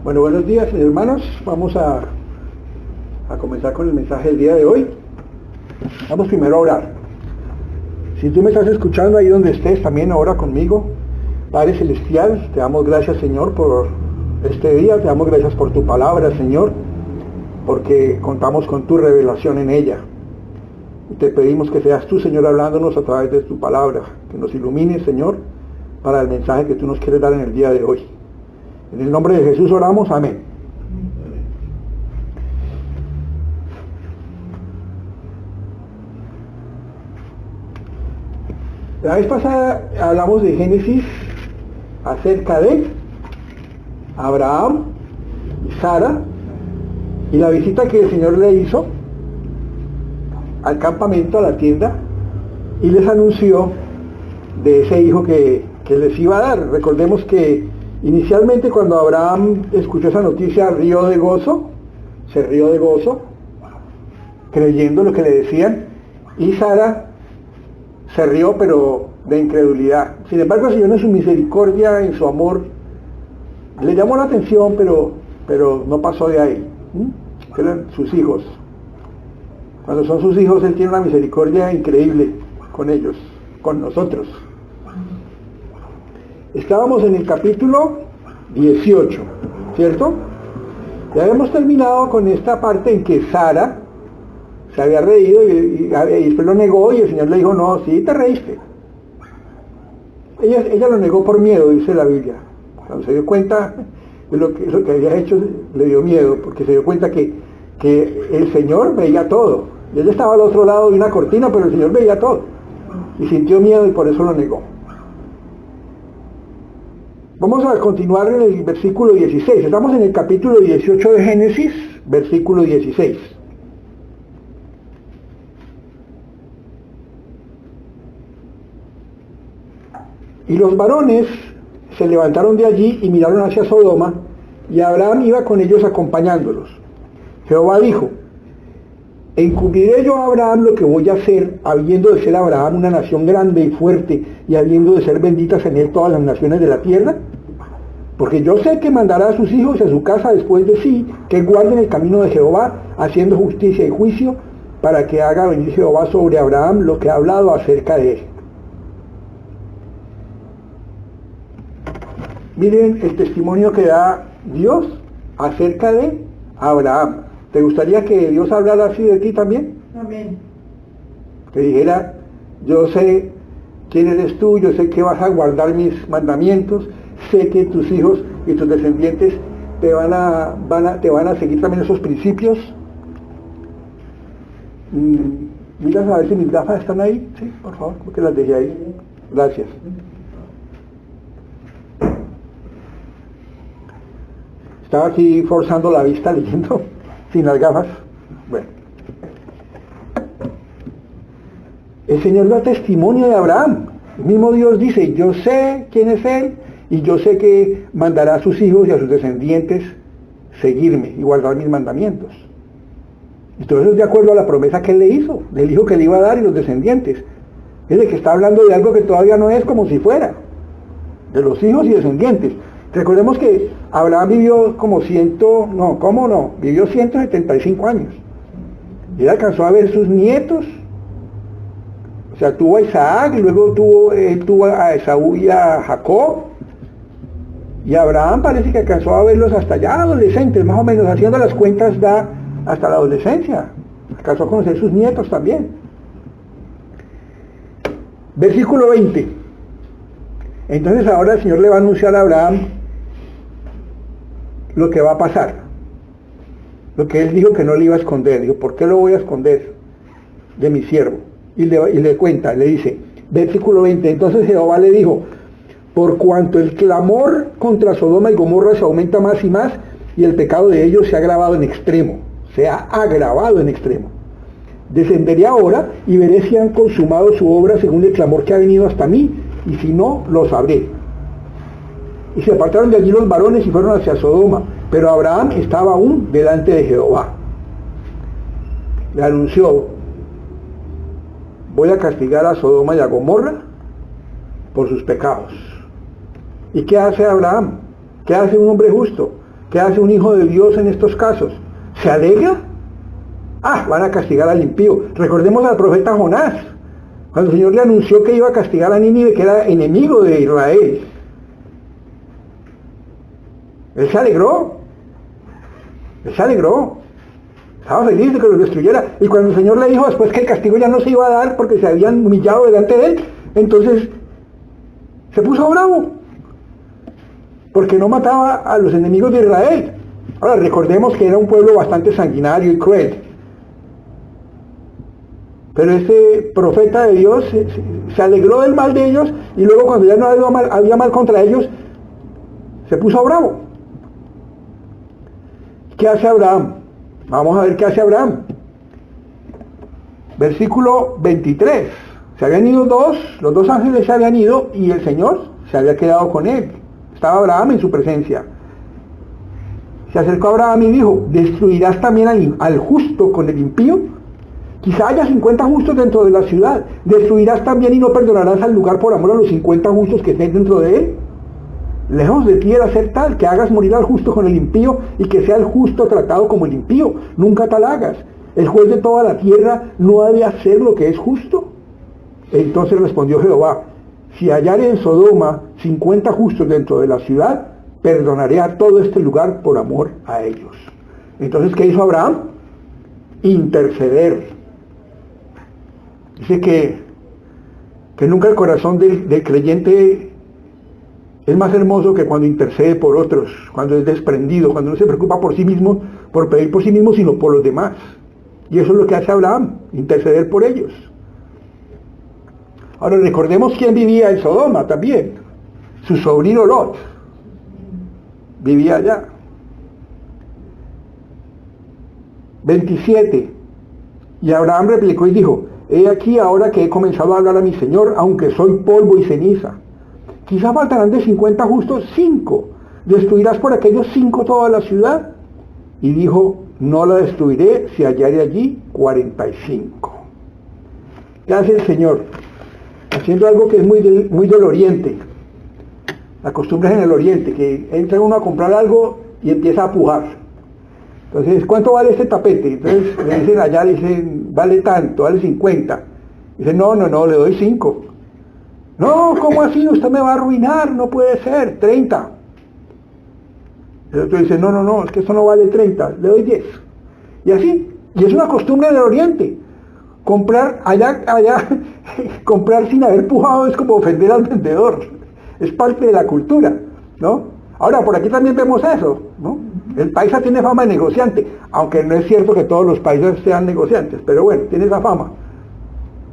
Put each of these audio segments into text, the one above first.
Bueno, buenos días hermanos, vamos a comenzar con el mensaje del día de hoy. Vamos primero a orar. Si tú me estás escuchando ahí donde estés, también ora conmigo. Padre Celestial, te damos gracias Señor por este día, te damos gracias por tu palabra Señor, porque contamos con tu revelación en ella. Y te pedimos que seas tú Señor hablándonos a través de tu palabra, que nos ilumines Señor para el mensaje que tú nos quieres dar en el día de hoy. En el nombre de Jesús oramos, amén. La vez pasada hablamos de Génesis acerca de Abraham y Sara y la visita que el Señor le hizo al campamento, a la tienda, y les anunció de ese hijo que les iba a dar. Recordemos que inicialmente cuando Abraham escuchó esa noticia se rió de gozo, creyendo lo que le decían, y Sara se rió pero de incredulidad. Sin embargo, el Señor en su misericordia, en su amor, le llamó la atención, pero no pasó de ahí. Eran sus hijos. Cuando son sus hijos, Él tiene una misericordia increíble con ellos, con nosotros. Estábamos en el capítulo 18, ¿cierto? Ya habíamos terminado con esta parte en que Sara se había reído y después lo negó y el Señor le dijo, no, sí te reíste. Ella lo negó por miedo, dice la Biblia. Cuando se dio cuenta de lo que había hecho, le dio miedo, porque se dio cuenta que el Señor veía todo. Y ella estaba al otro lado de una cortina, pero el Señor veía todo. Y sintió miedo y por eso lo negó. Vamos a continuar en el versículo 16. Estamos en el capítulo 18 de Génesis, versículo 16. Y los varones se levantaron de allí y miraron hacia Sodoma, y Abraham iba con ellos acompañándolos. Jehová dijo, encubriré yo a Abraham lo que voy a hacer, habiendo de ser Abraham una nación grande y fuerte, y habiendo de ser benditas en él todas las naciones de la tierra. Porque yo sé que mandará a sus hijos y a su casa después de sí, que guarden el camino de Jehová, haciendo justicia y juicio, para que haga venir Jehová sobre Abraham lo que ha hablado acerca de él. Miren el testimonio que da Dios acerca de Abraham. ¿Te gustaría que Dios hablara así de ti también? Amén. Que dijera, yo sé quién eres tú, yo sé que vas a guardar mis mandamientos, sé que tus hijos y tus descendientes te van a seguir también esos principios. Mira a ver si mis gafas están ahí, sí, por favor, porque las dejé ahí. Gracias. Estaba aquí forzando la vista leyendo sin las gafas. Bueno. El Señor da testimonio de Abraham. El mismo Dios dice, yo sé quién es Él y yo sé que mandará a sus hijos y a sus descendientes seguirme y guardar mis mandamientos. Entonces es de acuerdo a la promesa que Él le hizo, del hijo que le iba a dar y los descendientes. Es de que está hablando de algo que todavía no es como si fuera, de los hijos y descendientes. Recordemos que Abraham vivió vivió 175 años. Y él alcanzó a ver sus nietos. O sea, tuvo a Isaac, y luego tuvo a Esaú y a Jacob. Y Abraham parece que alcanzó a verlos hasta ya adolescentes, más o menos, haciendo las cuentas da hasta la adolescencia. Alcanzó a conocer sus nietos también. Versículo 20. Entonces ahora el Señor le va a anunciar a Abraham lo que va a pasar, lo que él dijo que no le iba a esconder. Dijo, ¿por qué lo voy a esconder de mi siervo? Y le cuenta, le dice, versículo 20, entonces Jehová le dijo, por cuanto el clamor contra Sodoma y Gomorra se aumenta más y más, y el pecado de ellos se ha agravado en extremo, descenderé ahora y veré si han consumado su obra según el clamor que ha venido hasta mí, y si no, lo sabré. Y se apartaron de allí los varones y fueron hacia Sodoma, pero Abraham estaba aún delante de Jehová. Le anunció, voy a castigar a Sodoma y a Gomorra por sus pecados. ¿Y qué hace Abraham? ¿Qué hace un hombre justo? ¿Qué hace un hijo de Dios en estos casos? ¿Se alegra? Van a castigar al impío. Recordemos al profeta Jonás, cuando el Señor le anunció que iba a castigar a Nínive, que era enemigo de Israel. Él se alegró. Estaba feliz de que los destruyera. Y cuando el Señor le dijo después que el castigo ya no se iba a dar porque se habían humillado delante de él, entonces se puso bravo, porque no mataba a los enemigos de Israel. Ahora recordemos que era un pueblo bastante sanguinario y cruel. Pero este profeta de Dios se alegró del mal de ellos, y luego cuando ya no había mal contra ellos, se puso bravo. ¿Qué hace Abraham? Vamos a ver qué hace Abraham. Versículo 23. Se habían ido los dos ángeles se habían ido, y el Señor se había quedado con él. Estaba Abraham en su presencia. Se acercó a Abraham y dijo: ¿destruirás también al justo con el impío? Quizá haya 50 justos dentro de la ciudad. ¿Destruirás también y no perdonarás al lugar por amor a los 50 justos que estén dentro de él? Lejos de ti era ser tal, que hagas morir al justo con el impío, y que sea el justo tratado como el impío. Nunca tal hagas. El juez de toda la tierra no ha de hacer lo que es justo. Entonces respondió Jehová: si hallare en Sodoma 50 justos dentro de la ciudad, perdonaré a todo este lugar por amor a ellos. Entonces, ¿qué hizo Abraham? Interceder. Dice que nunca el corazón del creyente es más hermoso que cuando intercede por otros, cuando es desprendido, cuando no se preocupa por sí mismo, por pedir por sí mismo, sino por los demás. Y eso es lo que hace Abraham, interceder por ellos. Ahora recordemos quién vivía en Sodoma también. Su sobrino Lot vivía allá. 27. Y Abraham replicó y dijo: he aquí ahora que he comenzado a hablar a mi Señor, aunque soy polvo y ceniza. Quizá faltarán de 50 justos 5. ¿Destruirás por aquellos 5 toda la ciudad? Y dijo: no la destruiré si hallare allí 45. ¿Qué hace el Señor? Haciendo algo que es muy del oriente. La costumbre es en el oriente, que entra uno a comprar algo y empieza a pujar. Entonces, ¿cuánto vale este tapete? Entonces le dicen allá, dicen, vale tanto, vale 50. Dicen, no, le doy 5. No, ¿cómo así? Usted me va a arruinar, no puede ser, 30. El otro dice, no, es que eso no vale 30, le doy 10. Y así, y es una costumbre del oriente. Comprar allá, comprar sin haber pujado es como ofender al vendedor. Es parte de la cultura, ¿no? Ahora, por aquí también vemos eso, ¿no? El paisa tiene fama de negociante, aunque no es cierto que todos los paisas sean negociantes, pero bueno, tiene esa fama,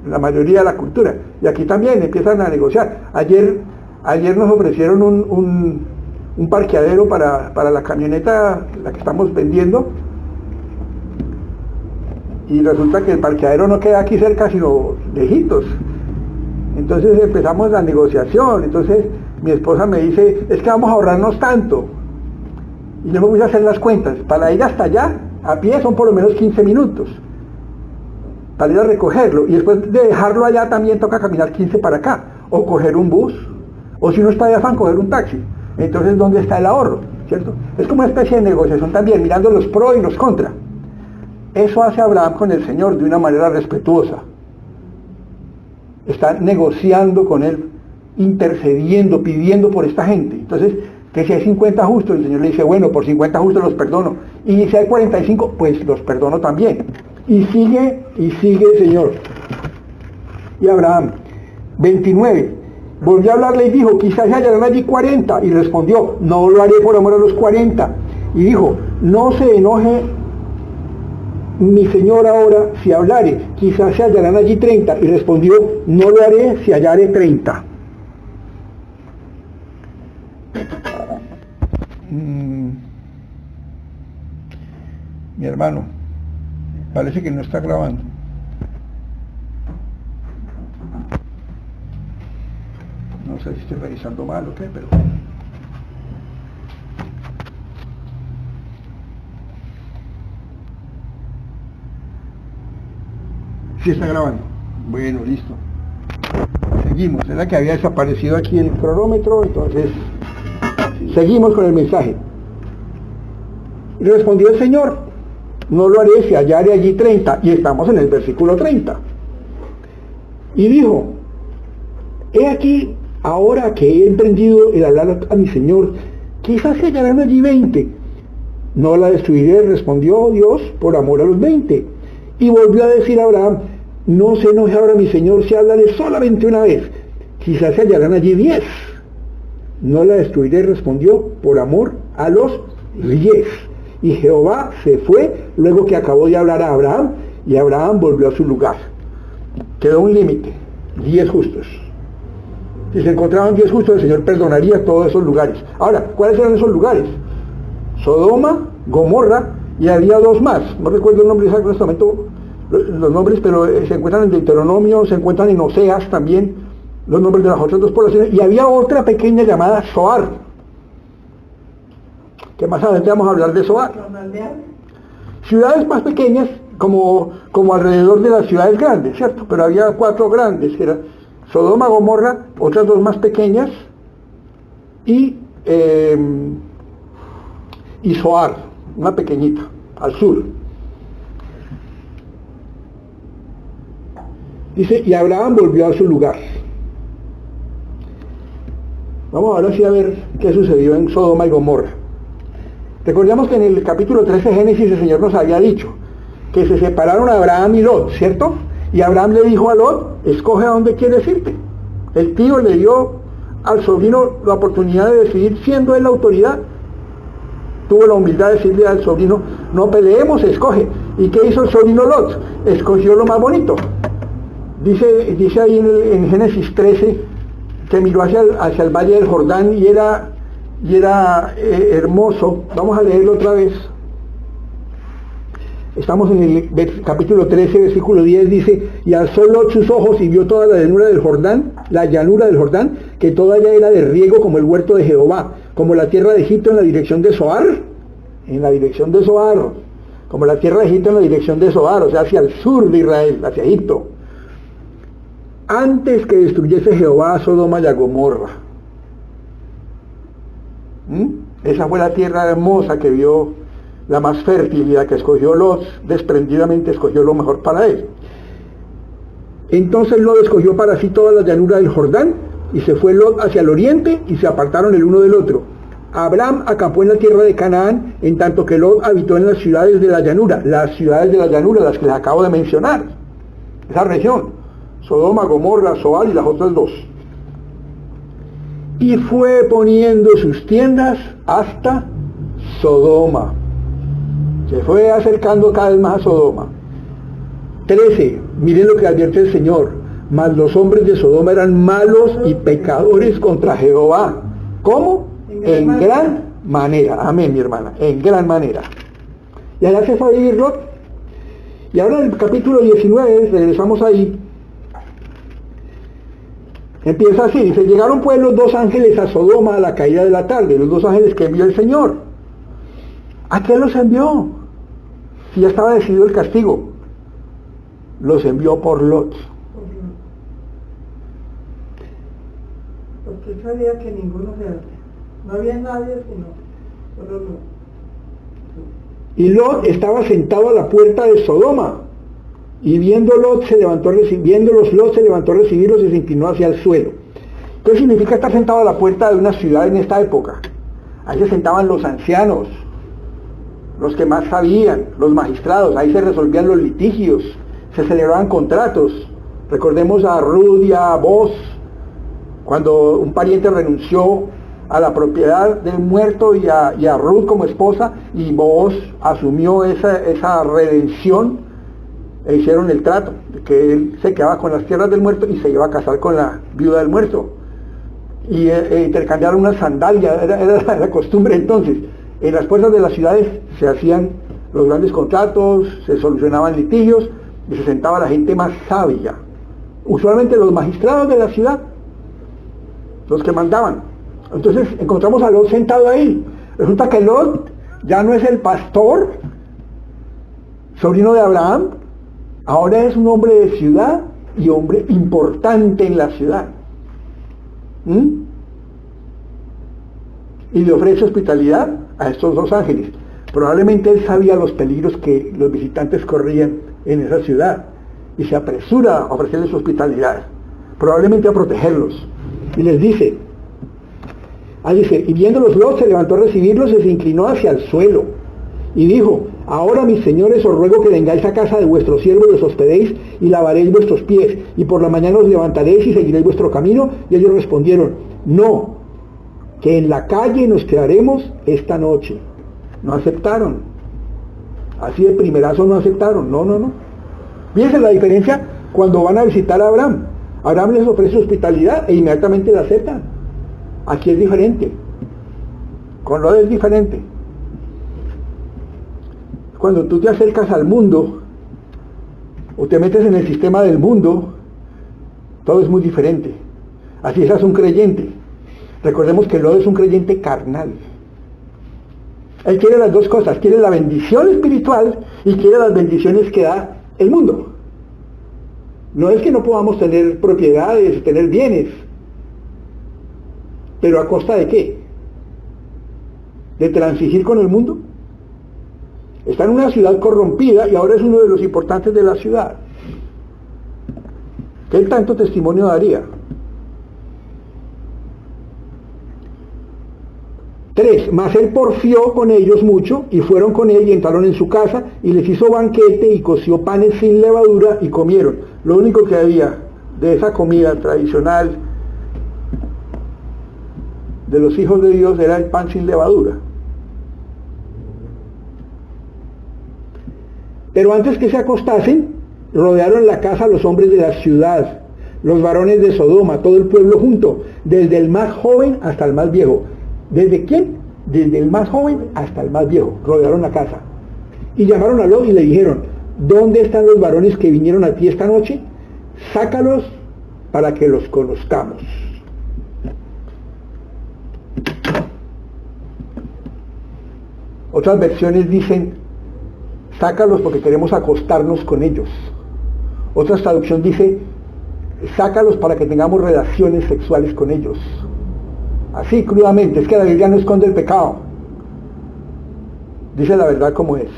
la mayoría de la cultura. Y aquí también empiezan a negociar. Ayer nos ofrecieron un parqueadero para la camioneta, la que estamos vendiendo, y resulta que el parqueadero no queda aquí cerca, sino lejitos. Entonces empezamos la negociación. Entonces mi esposa me dice, es que vamos a ahorrarnos tanto. Y yo me voy a hacer las cuentas. Para ir hasta allá, a pie son por lo menos 15 minutos. Para ir a recogerlo. Y después de dejarlo allá también toca caminar 15 para acá. O coger un bus. O si uno está de afán, coger un taxi. Entonces, ¿dónde está el ahorro? ¿Cierto? Es como una especie de negociación también, mirando los pros y los contras. Eso hace Abraham con el Señor de una manera respetuosa. Está negociando con él, intercediendo, pidiendo por esta gente. Entonces, que si hay 50 justos, el Señor le dice, bueno, por 50 justos los perdono. Y si hay 45, pues los perdono también. Y sigue el Señor. Y Abraham, 29, volvió a hablarle y dijo, quizás se hallarán allí 40. Y respondió, no lo haré por amor a los 40. Y dijo, no se enoje mi Señor ahora si hablare, quizás se hallarán allí 30. Y respondió, no lo haré si hallare 30. Mi hermano, parece que no está grabando. No sé si estoy revisando mal o qué, pero... Sí está grabando. Bueno, listo. Seguimos. Era que había desaparecido aquí el cronómetro, entonces seguimos con el mensaje. Y respondió el Señor: no lo haré si hallare allí 30. Y estamos en el versículo 30. Y dijo: he aquí, ahora que he emprendido el hablar a mi Señor, quizás se hallarán allí 20. No la destruiré, respondió Dios, por amor a los 20. Y volvió a decir a Abraham: no se enoje ahora mi Señor si hablaré solamente una vez, quizás se hallarán allí 10. No la destruiré, respondió, por amor a los 10. Y Jehová se fue luego que acabó de hablar a Abraham, y Abraham volvió a su lugar. Quedó un límite: 10 justos. Si se encontraban 10 justos, el Señor perdonaría todos esos lugares. Ahora, ¿cuáles eran esos lugares? Sodoma, Gomorra, y había 2 más. No recuerdo el nombre exacto en este momento, los nombres, pero se encuentran en Deuteronomio, se encuentran en Oseas también, los nombres de las otras 2 poblaciones. Y había otra pequeña llamada Zoar, que más adelante vamos a hablar de Zoar. Ciudades más pequeñas, como alrededor de las ciudades grandes, ¿cierto? Pero había 4 grandes, que eran Sodoma, Gomorra, otras 2 más pequeñas, y Zoar, una pequeñita, al sur. Dice: y Abraham volvió a su lugar. Vamos ahora sí a ver qué sucedió en Sodoma y Gomorra. Recordemos que en el capítulo 13 de Génesis el Señor nos había dicho que se separaron Abraham y Lot, ¿cierto? Y Abraham le dijo a Lot: escoge a dónde quieres irte. El tío le dio al sobrino la oportunidad de decidir, siendo él la autoridad. Tuvo la humildad de decirle al sobrino: no peleemos, escoge. ¿Y qué hizo el sobrino Lot? Escogió lo más bonito. Dice ahí en Génesis 13 que miró hacia el valle del Jordán y era hermoso. Vamos a leerlo otra vez. Estamos en el capítulo 13, versículo 10, dice: y alzó Lot sus ojos y vio toda la llanura del Jordán, que toda ella era de riego como el huerto de Jehová, como la tierra de Egipto en la dirección de Zoar, como la tierra de Egipto en la dirección de Zoar, o sea, hacia el sur de Israel, hacia Egipto, antes que destruyese Jehová a Sodoma y a Gomorra. Esa fue la tierra hermosa que vio, la más fértil, y la que escogió Lot, desprendidamente escogió lo mejor para él. Entonces Lot escogió para sí toda la llanura del Jordán, y se fue Lot hacia el oriente, y se apartaron el uno del otro. Abraham acampó en la tierra de Canaán, en tanto que Lot habitó en las ciudades de la llanura, las que les acabo de mencionar, esa región: Sodoma, Gomorra, Zoar y las otras 2. Y fue poniendo sus tiendas hasta Sodoma. Se fue acercando cada vez más a Sodoma. 13. Miren lo que advierte el Señor: mas los hombres de Sodoma eran malos y pecadores contra Jehová. ¿Cómo? En gran manera. Amén, mi hermana, en gran manera. Y allá se fue a vivir Lot. Y ahora en el capítulo 19, regresamos ahí. Empieza así, dice: llegaron pues los 2 ángeles a Sodoma a la caída de la tarde, los 2 ángeles que envió el Señor. ¿A qué los envió? Si ya estaba decidido el castigo. Los envió por Lot. Porque él sabía que ninguno se hace. No había nadie sino solo Lot. Y Lot estaba sentado a la puerta de Sodoma. Y viéndolos, Lot se levantó a recibirlos y se inclinó hacia el suelo. ¿Qué significa estar sentado a la puerta de una ciudad en esta época? Ahí se sentaban los ancianos, los que más sabían, los magistrados. Ahí se resolvían los litigios, se celebraban contratos. Recordemos a Ruth y a Boaz, cuando un pariente renunció a la propiedad del muerto y a Ruth como esposa, y Boaz asumió esa redención. E hicieron el trato de que él se quedaba con las tierras del muerto y se iba a casar con la viuda del muerto, y intercambiaron una sandalia. Era la costumbre entonces. En las puertas de las ciudades se hacían los grandes contratos, se solucionaban litigios y se sentaba la gente más sabia, usualmente los magistrados de la ciudad, los que mandaban. Entonces encontramos a Lot sentado ahí. Resulta que Lot ya no es el pastor, sobrino de Abraham. Ahora es un hombre de ciudad y hombre importante en la ciudad. Y le ofrece hospitalidad a estos 2 ángeles. Probablemente él sabía los peligros que los visitantes corrían en esa ciudad y se apresura a ofrecerles su hospitalidad, probablemente a protegerlos. Y les dice, y viéndolos Lot se levantó a recibirlos y se inclinó hacia el suelo y dijo, ahora mis señores os ruego que vengáis a casa de vuestro siervo y os hospedéis y lavaréis vuestros pies y por la mañana os levantaréis y seguiréis vuestro camino. Y ellos respondieron, no, que en la calle nos quedaremos esta noche. No aceptaron, así de primerazo no aceptaron, no. Fíjense la diferencia cuando van a visitar a Abraham. Abraham les ofrece hospitalidad e inmediatamente la aceptan. Aquí es diferente, con Lot es diferente. Cuando tú te acercas al mundo o te metes en el sistema del mundo, todo es muy diferente. Así es un creyente. Recordemos que Lot es un creyente carnal. Él quiere las dos cosas, quiere la bendición espiritual y quiere las bendiciones que da el mundo. No es que no podamos tener propiedades, tener bienes, pero ¿a costa de qué? ¿De transigir con el mundo? Está en una ciudad corrompida y ahora es uno de los importantes de la ciudad. ¿Qué tanto testimonio daría? 3. Mas él porfió con ellos mucho, y fueron con él y entraron en su casa, y les hizo banquete, y coció panes sin levadura, y comieron. Lo único que había de esa comida tradicional de los hijos de Dios era el pan sin levadura. Pero antes que se acostasen, rodearon la casa los hombres de la ciudad, los varones de Sodoma, todo el pueblo junto, desde el más joven hasta el más viejo. ¿Desde quién? Desde el más joven hasta el más viejo. Rodearon la casa. Y llamaron a Lot y le dijeron, ¿dónde están los varones que vinieron a ti esta noche? Sácalos para que los conozcamos. Otras versiones dicen, sácalos porque queremos acostarnos con ellos. Otra traducción dice, sácalos para que tengamos relaciones sexuales con ellos. Así crudamente, es que la Biblia no esconde el pecado, dice la verdad como es.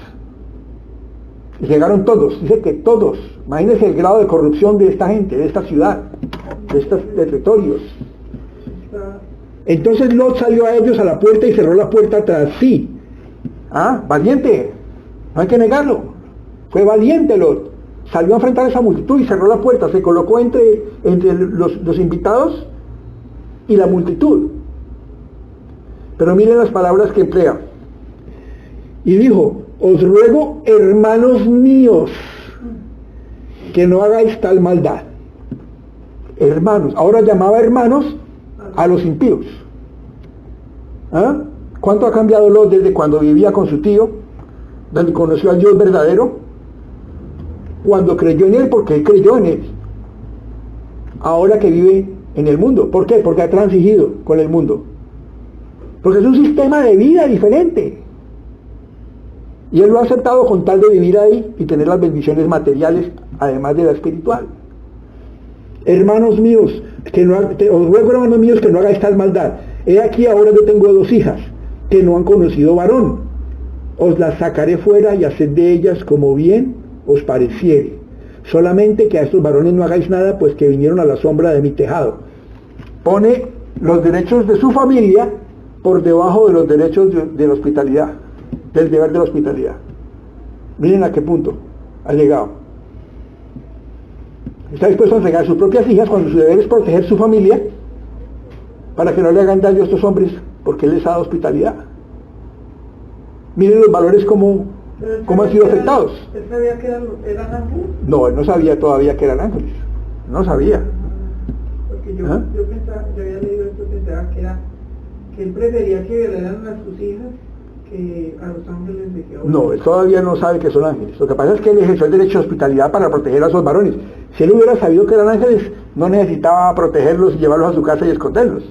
Y llegaron todos, dice que todos. Imagínense el grado de corrupción de esta gente, de esta ciudad, de estos territorios. Entonces Lot salió a ellos a la puerta y cerró la puerta tras sí. Valiente, no hay que negarlo, fue valiente Lot. Salió a enfrentar a esa multitud y cerró la puerta, se colocó entre los invitados y la multitud. Pero miren las palabras que emplea. Y dijo, os ruego, hermanos míos, que no hagáis tal maldad. Hermanos, ahora llamaba hermanos a los impíos. ¿Cuánto ha cambiado Lot desde cuando vivía con su tío, donde conoció al Dios verdadero? Cuando creyó en él, porque él creyó en él. Ahora que vive en el mundo. ¿Por qué? Porque ha transigido con el mundo. Porque es un sistema de vida diferente. Y él lo ha aceptado con tal de vivir ahí y tener las bendiciones materiales, además de la espiritual. Hermanos míos, os ruego, hermanos míos, que no hagáis tal maldad. He aquí ahora yo tengo 2 hijas, que no han conocido varón. Os las sacaré fuera y haced de ellas como bien os pareciere. Solamente que a estos varones no hagáis nada, pues que vinieron a la sombra de mi tejado. Pone los derechos de su familia por debajo de los derechos de la hospitalidad, del deber de la hospitalidad. Miren a qué punto ha llegado. Está dispuesto a entregar a sus propias hijas cuando su deber es proteger su familia para que no le hagan daño a estos hombres, porque él les ha dado hospitalidad. Miren los valores como han sido afectados. ¿Él sabía que eran ángeles? No, él no sabía todavía que eran ángeles. No sabía. Porque yo pensaba, yo había leído esto, pensaba que él prefería que violaran a sus hijas que a los ángeles de Jehová. No, él todavía no sabe que son ángeles. Lo que pasa es que él ejerció el derecho de hospitalidad para proteger a esos varones. Si él hubiera sabido que eran ángeles, no necesitaba protegerlos y llevarlos a su casa y esconderlos.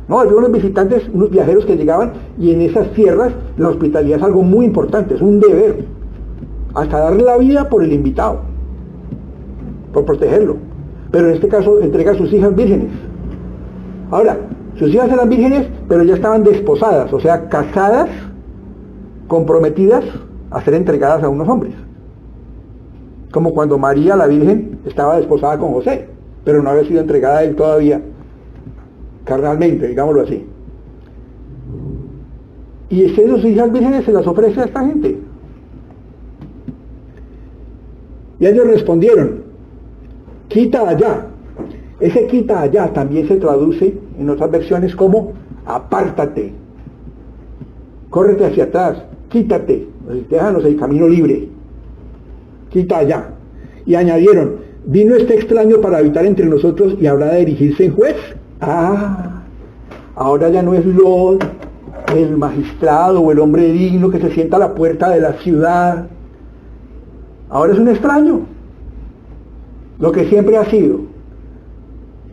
No, había unos visitantes, unos viajeros que llegaban, y en esas tierras la hospitalidad es algo muy importante, es un deber. Hasta darle la vida por el invitado, por protegerlo. Pero en este caso entrega a sus hijas vírgenes. Ahora, sus hijas eran vírgenes, pero ya estaban desposadas, o sea, casadas comprometidas a ser entregadas a unos hombres. Como cuando María la Virgen estaba desposada con José, pero no había sido entregada a él todavía carnalmente, digámoslo así. Y sus hijas vírgenes se las ofrece a esta gente. Y ellos respondieron, quita allá. Ese quita allá también se traduce en otras versiones como apártate, córrete hacia atrás, quítate, déjanos el camino libre, quita allá. Y añadieron, vino este extraño para habitar entre nosotros y habrá de erigirse en juez. Ahora ya no es Lot, el magistrado o el hombre digno que se sienta a la puerta de la ciudad. Ahora es un extraño, lo que siempre ha sido,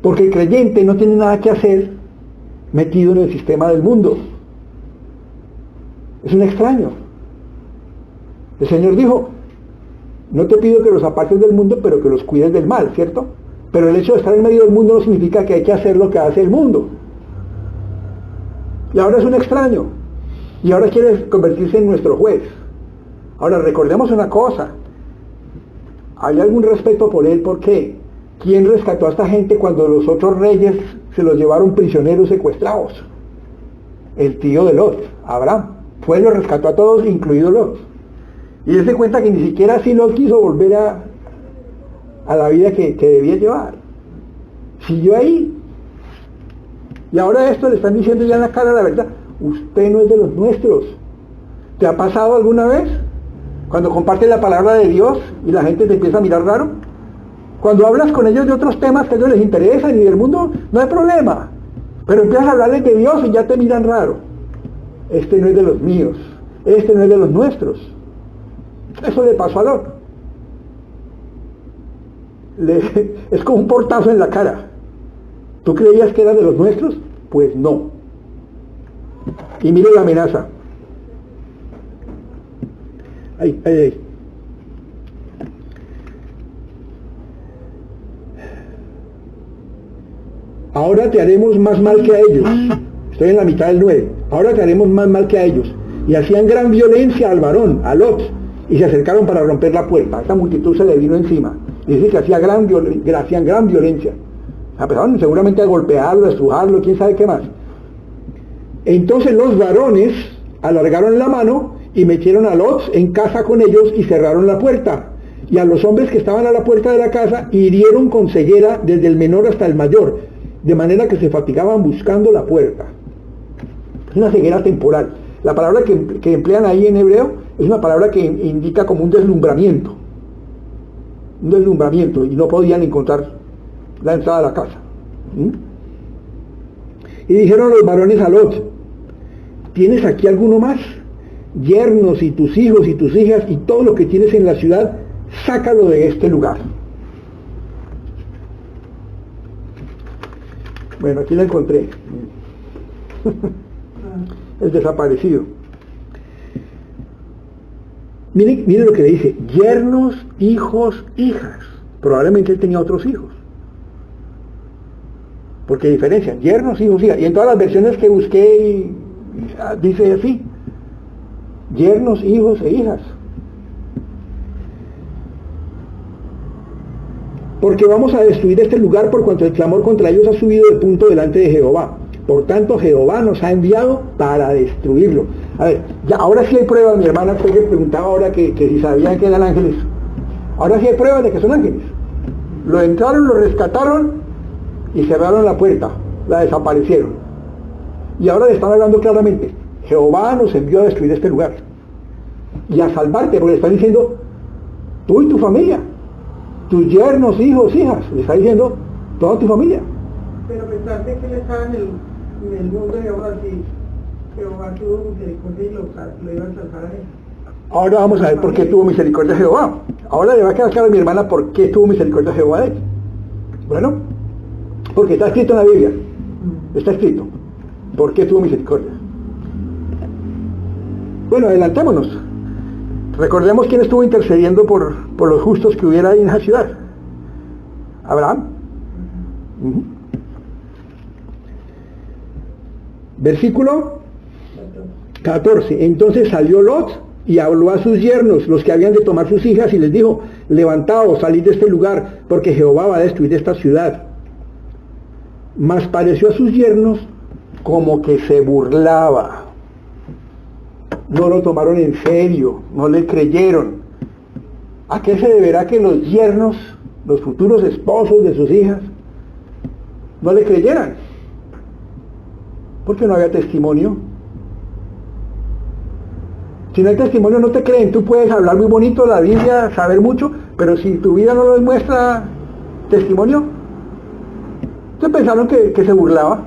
porque el creyente no tiene nada que hacer metido en el sistema del mundo. Es un extraño. El Señor dijo, no te pido que los apartes del mundo, pero que los cuides del mal, ¿cierto? Pero el hecho de estar en medio del mundo no significa que hay que hacer lo que hace el mundo. Y ahora es un extraño. Y ahora quiere convertirse en nuestro juez. Ahora recordemos una cosa. ¿Hay algún respeto por él? ¿Por qué? ¿Quién rescató a esta gente cuando los otros reyes se los llevaron prisioneros secuestrados? El tío de Lot, Abraham. Fue y los rescató a todos, incluido Lot. Y él se cuenta que ni siquiera así Lot quiso volver a la vida que debía llevar. Siguió ahí. Y ahora esto le están diciendo ya en la cara la verdad. Usted no es de los nuestros. ¿Te ha pasado alguna vez? Cuando compartes la palabra de Dios y la gente te empieza a mirar raro. Cuando hablas con ellos de otros temas que a ellos les interesan y del mundo, no hay problema. Pero empiezas a hablarles de Dios y ya te miran raro. Este no es de los míos. Este no es de los nuestros. Eso le pasó a Lot. Es como un portazo en la cara. ¿Tú creías que era de los nuestros? Pues no. Y mire la amenaza. Ay. Ahora te haremos más mal que a ellos. Estoy en la mitad del 9. Ahora te haremos más mal que a ellos. Y hacían gran violencia al varón, a Lot, y se acercaron para romper la puerta. Esta multitud se le vino encima. Y dice que hacían gran violencia. Empezaron seguramente a golpearlo, a estrujarlo, quién sabe qué más. Entonces los varones alargaron la mano y metieron a Lot en casa con ellos y cerraron la puerta. Y a los hombres que estaban a la puerta de la casa hirieron con ceguera desde el menor hasta el mayor, de manera que se fatigaban buscando la puerta. Es una ceguera temporal. La palabra que emplean ahí en hebreo es una palabra que indica como un deslumbramiento. Un deslumbramiento, y no podían encontrar la entrada a la casa. Y dijeron los varones a Lot, ¿tienes aquí alguno más? Yernos y tus hijos y tus hijas y todo lo que tienes en la ciudad, sácalo de este lugar. Bueno, aquí la encontré. El desaparecido. Miren lo que le dice, yernos, hijos, hijas. Probablemente él tenía otros hijos. Porque diferencian, yernos, hijos, hijas. Y en todas las versiones que busqué dice así, yernos, hijos e hijas. Porque vamos a destruir este lugar por cuanto el clamor contra ellos ha subido de punto delante de Jehová. Por tanto, Jehová nos ha enviado para destruirlo. A ver, ya, ahora sí hay pruebas, mi hermana fue que preguntaba ahora que si sabían que eran ángeles. Ahora sí hay pruebas de que son ángeles. Lo entraron, lo rescataron y cerraron la puerta, la desaparecieron. Y ahora le están hablando claramente, Jehová nos envió a destruir este lugar. Y a salvarte, porque le están diciendo, tú y tu familia, tus yernos, hijos, hijas, le está diciendo, toda tu familia. Pero pensaste que él estaba en el mundo de Jehová, si Jehová tuvo misericordia y lo iba a salvar a él. Ahora vamos a ver por qué tuvo misericordia Jehová. Ahora le va a quedar claro a mi hermana por qué tuvo misericordia Jehová de él. Bueno, porque está escrito en la Biblia. Está escrito. ¿Por qué tuvo misericordia? Bueno, adelantémonos. Recordemos quién estuvo intercediendo por los justos que hubiera ahí en esa ciudad. Abraham. Versículo 14. Entonces salió Lot y habló a sus yernos, los que habían de tomar sus hijas, y les dijo: levantaos, salid de este lugar, porque Jehová va a destruir esta ciudad. Mas pareció a sus yernos como que se burlaba. No lo tomaron en serio, no le creyeron. ¿A qué se deberá que los yernos, los futuros esposos de sus hijas, no le creyeran? Porque no había testimonio. Si no hay testimonio, no te creen. Tú puedes hablar muy bonito de la Biblia, saber mucho, pero si tu vida no lo demuestra testimonio, entonces pensaron que se burlaba.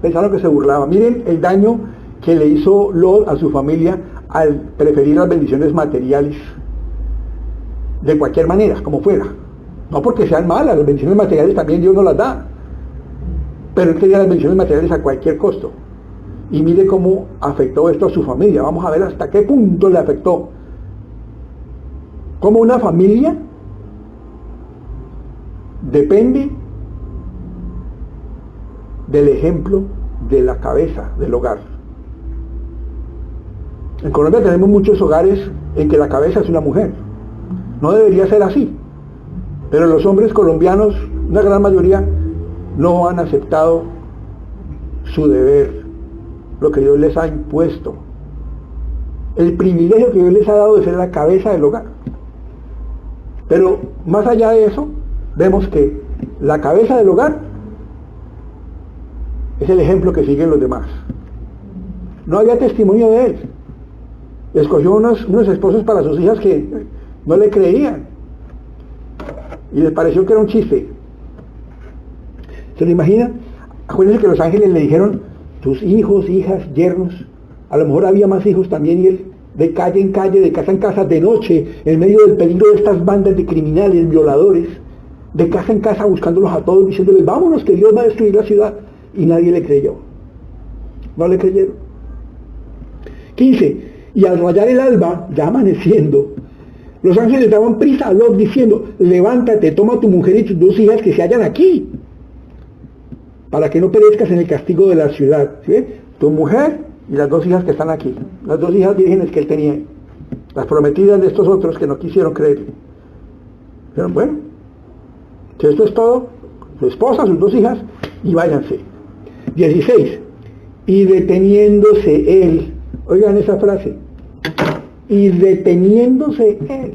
Pensaron que se burlaba. Miren el daño que le hizo Lot a su familia al preferir las bendiciones materiales de cualquier manera, como fuera. No porque sean malas, las bendiciones materiales también Dios nos las da, pero él quería las bendiciones materiales a cualquier costo. Y mire cómo afectó esto a su familia. Vamos a ver hasta qué punto le afectó. Como una familia depende del ejemplo de la cabeza del hogar. En Colombia tenemos muchos hogares en que la cabeza es una mujer. No debería ser así, pero los hombres colombianos, una gran mayoría, no han aceptado su deber, lo que Dios les ha impuesto, el privilegio que Dios les ha dado de ser la cabeza del hogar. Pero más allá de eso, vemos que la cabeza del hogar es el ejemplo que siguen los demás. No había testimonio de él. Escogió unos esposos para sus hijas que no le creían y les pareció que era un chiste. ¿Se lo imagina? Acuérdense que los ángeles le dijeron: tus hijos, hijas, yernos. A lo mejor había más hijos también, y él de calle en calle, de casa en casa, de noche, en medio del peligro de estas bandas de criminales, violadores, de casa en casa buscándolos a todos, diciéndoles: vámonos, que Dios va a destruir la ciudad. Y nadie le creyó. No le creyeron. 15. Y al rayar el alba, ya amaneciendo, los ángeles daban prisa a Lot diciendo: levántate, toma a tu mujer y tus 2 hijas que se hallan aquí, para que no perezcas en el castigo de la ciudad. ¿Sí? Tu mujer y las 2 hijas que están aquí, las 2 hijas vírgenes que él tenía, las prometidas de estos otros que no quisieron creer. Dijeron: bueno, si esto es todo, su esposa, sus 2 hijas, y váyanse. 16. Y deteniéndose él, oigan esa frase, y deteniéndose él.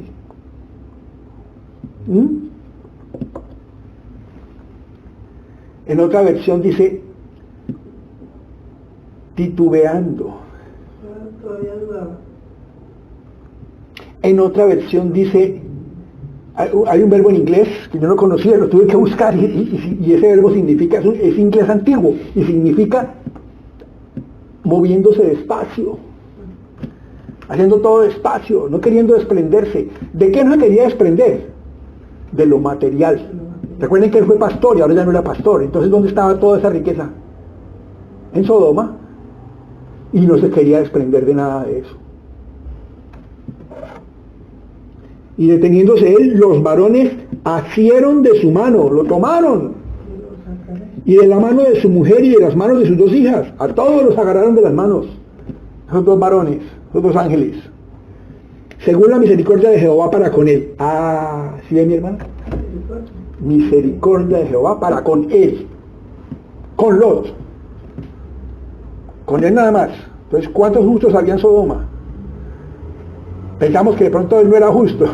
En otra versión dice titubeando. En otra versión dice, hay un verbo en inglés que yo no conocía, lo tuve que buscar, y ese verbo significa, es inglés antiguo, y significa moviéndose despacio, haciendo todo despacio, no queriendo desprenderse. ¿De qué no se quería desprender? De lo material. Recuerden que él fue pastor y ahora ya no era pastor. Entonces, ¿dónde estaba toda esa riqueza? En Sodoma. Y no se quería desprender de nada de eso. Y deteniéndose él, los varones asieron de su mano, lo tomaron, y de la mano de su mujer y de las manos de sus 2 hijas, a todos los agarraron de las manos, esos 2 varones, esos 2 ángeles, según la misericordia de Jehová para con él. ¿Sí ven, mi hermano? Misericordia de Jehová para con él, con Lot, con él nada más. Entonces, ¿cuántos justos había en Sodoma? Pensamos que de pronto él no era justo,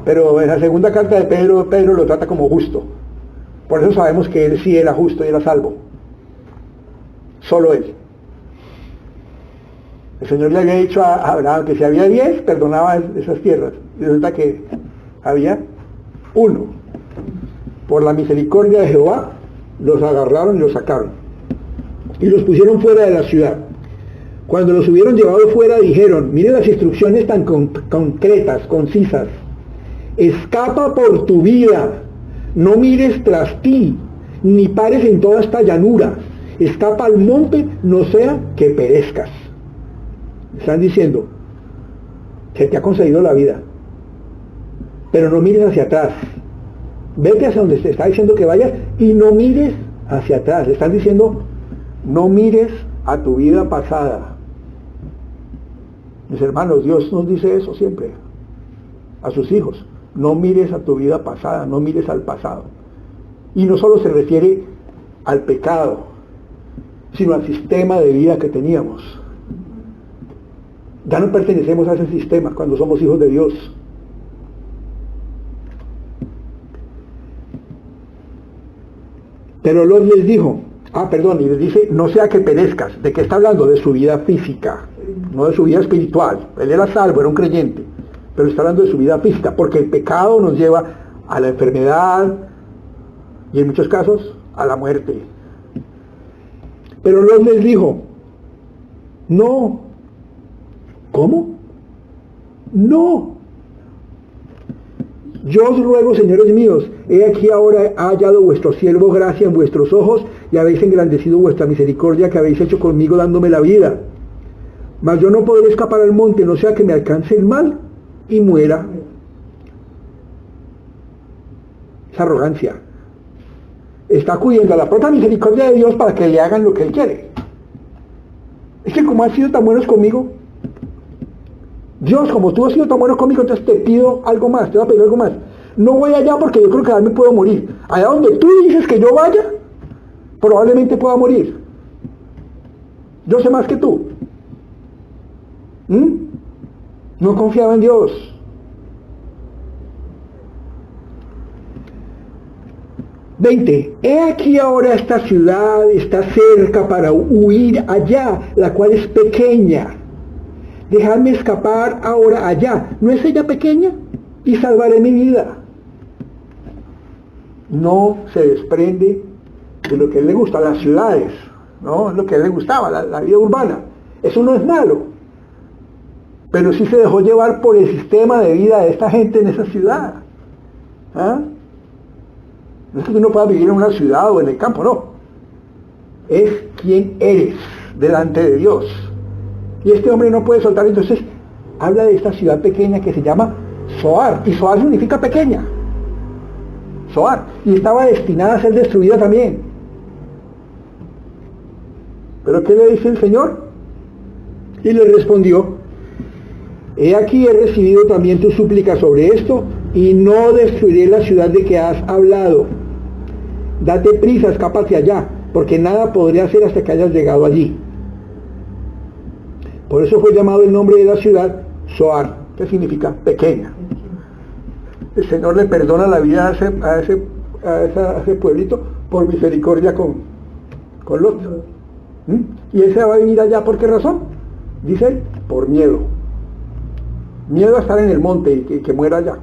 pero en la segunda carta de Pedro lo trata como justo. Por eso sabemos que él sí era justo y era salvo. Solo él. El Señor le había dicho a Abraham que si había 10, perdonaba esas tierras. Y resulta que había 1. Por la misericordia de Jehová, los agarraron y los sacaron. Y los pusieron fuera de la ciudad. Cuando los hubieron llevado fuera, dijeron: miren las instrucciones tan concretas, concisas. Escapa por tu vida, no mires tras ti, ni pares en toda esta llanura. Escapa al monte, no sea que perezcas. Están diciendo: se te ha concedido la vida, pero no mires hacia atrás. Vete hacia donde te está diciendo que vayas y no mires hacia atrás. Le están diciendo: no mires a tu vida pasada. Mis hermanos, Dios nos dice eso siempre a sus hijos. No mires a tu vida pasada, no mires al pasado. Y no solo se refiere al pecado, sino al sistema de vida que teníamos. Ya no pertenecemos a ese sistema cuando somos hijos de Dios. Pero Lot les dijo, y les dice, no sea que perezcas. ¿De qué está hablando? De su vida física, no de su vida espiritual. Él era salvo, era un creyente, pero está hablando de su vida física, porque el pecado nos lleva a la enfermedad y en muchos casos a la muerte. Pero Lot les dijo, no. ¿Cómo? No. Yo os ruego, señores míos, he aquí ahora ha hallado vuestro siervo gracia en vuestros ojos y habéis engrandecido vuestra misericordia que habéis hecho conmigo dándome la vida. Mas yo no podré escapar al monte, no sea que me alcance el mal y muera. Esa arrogancia. Está acudiendo a la propia misericordia de Dios para que le hagan lo que Él quiere. Es que como has sido tan buenos conmigo, Dios, como tú has sido tan bueno conmigo, entonces te pido algo más, te voy a pedir algo más. No voy allá porque yo creo que allá me puedo morir. Allá donde tú dices que yo vaya, probablemente pueda morir. Yo sé más que tú. No confiaba en Dios. He aquí ahora esta ciudad está cerca para huir allá, la cual es pequeña. Dejadme escapar ahora allá. ¿No es ella pequeña? Y salvaré mi vida. No se desprende de lo que a él le gusta, las ciudades, ¿no? Lo que a él le gustaba, la vida urbana. Eso no es malo. Pero sí se dejó llevar por el sistema de vida de esta gente en esa ciudad. ¿Ah? No es que tú no puedas vivir en una ciudad o en el campo, no. Es quién eres delante de Dios. Y este hombre no puede soltar, entonces habla de esta ciudad pequeña que se llama Zoar. Y Zoar significa pequeña. Zoar. Y estaba destinada a ser destruida también. ¿Pero qué le dice el Señor? Y le respondió, he aquí he recibido también tu súplica sobre esto, y no destruiré la ciudad de que has hablado. Date prisa, escápate allá, porque nada podré hacer hasta que hayas llegado allí. Por eso fue llamado el nombre de la ciudad Zoar, que significa pequeña. El Señor le perdona la vida a ese pueblito por misericordia con Lot. Y él se va a vivir allá, ¿por qué razón? Dice él, por miedo. Miedo a estar en el monte y que muera allá.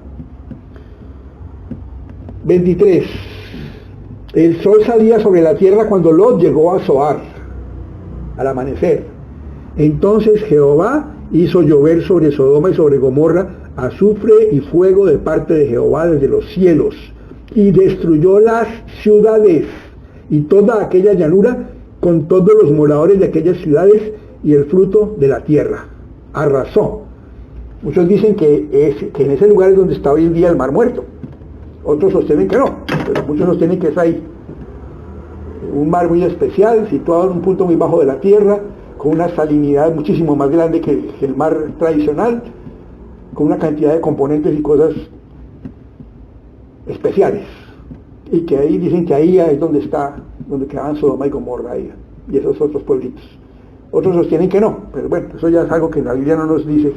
23. El sol salía sobre la tierra cuando Lot llegó a Zoar, al amanecer. Entonces Jehová hizo llover sobre Sodoma y sobre Gomorra azufre y fuego de parte de Jehová desde los cielos, y destruyó las ciudades y toda aquella llanura con todos los moradores de aquellas ciudades y el fruto de la tierra. Arrasó. Muchos dicen que en ese lugar es donde está hoy en día el Mar Muerto. Otros sostienen que no, pero muchos sostienen que es ahí. Un mar muy especial, situado en un punto muy bajo de la tierra, con una salinidad muchísimo más grande que el mar tradicional, con una cantidad de componentes y cosas especiales. Y que ahí dicen que ahí es donde quedaban Sodoma y Gomorra ahí, y esos otros pueblitos. Otros sostienen que no, pero bueno, eso ya es algo que la Biblia no nos dice.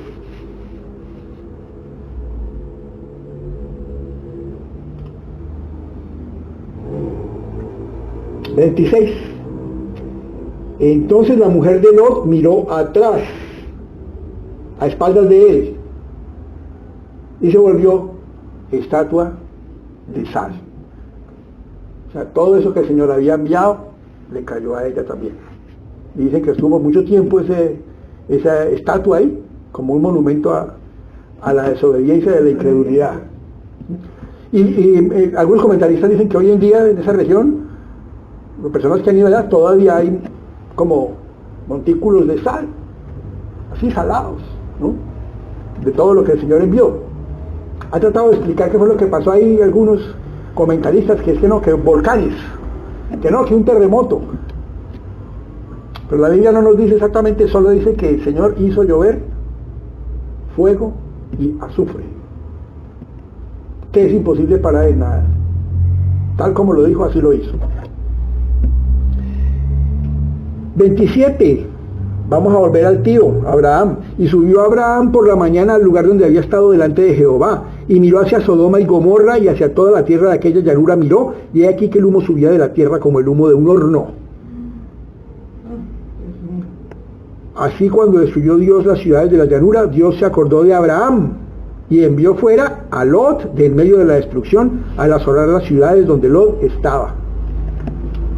(26) Entonces la mujer de Lot miró atrás, a espaldas de él, y se volvió estatua de sal. O sea, todo eso que el Señor había enviado le cayó a ella también. Y dicen que estuvo mucho tiempo esa estatua ahí, como un monumento a la desobediencia de la incredulidad. Y algunos comentaristas dicen que hoy en día en esa región, las personas que han ido allá, todavía hay como montículos de sal, así salados, ¿no? De todo lo que el Señor envió. Ha tratado de explicar qué fue lo que pasó ahí algunos comentaristas, que es que no, que volcanes, que no, que un terremoto. Pero la Biblia no nos dice exactamente, solo dice que el Señor hizo llover fuego y azufre. Que es imposible para él nada. Tal como lo dijo, así lo hizo. 27. Vamos a volver al tío, Abraham. Y subió Abraham por la mañana al lugar donde había estado delante de Jehová, y miró hacia Sodoma y Gomorra, y hacia toda la tierra de aquella llanura miró, y he aquí que el humo subía de la tierra como el humo de un horno. Así cuando destruyó Dios las ciudades de la llanura, Dios se acordó de Abraham, y envió fuera a Lot de en medio de la destrucción, al asolar las ciudades donde Lot estaba.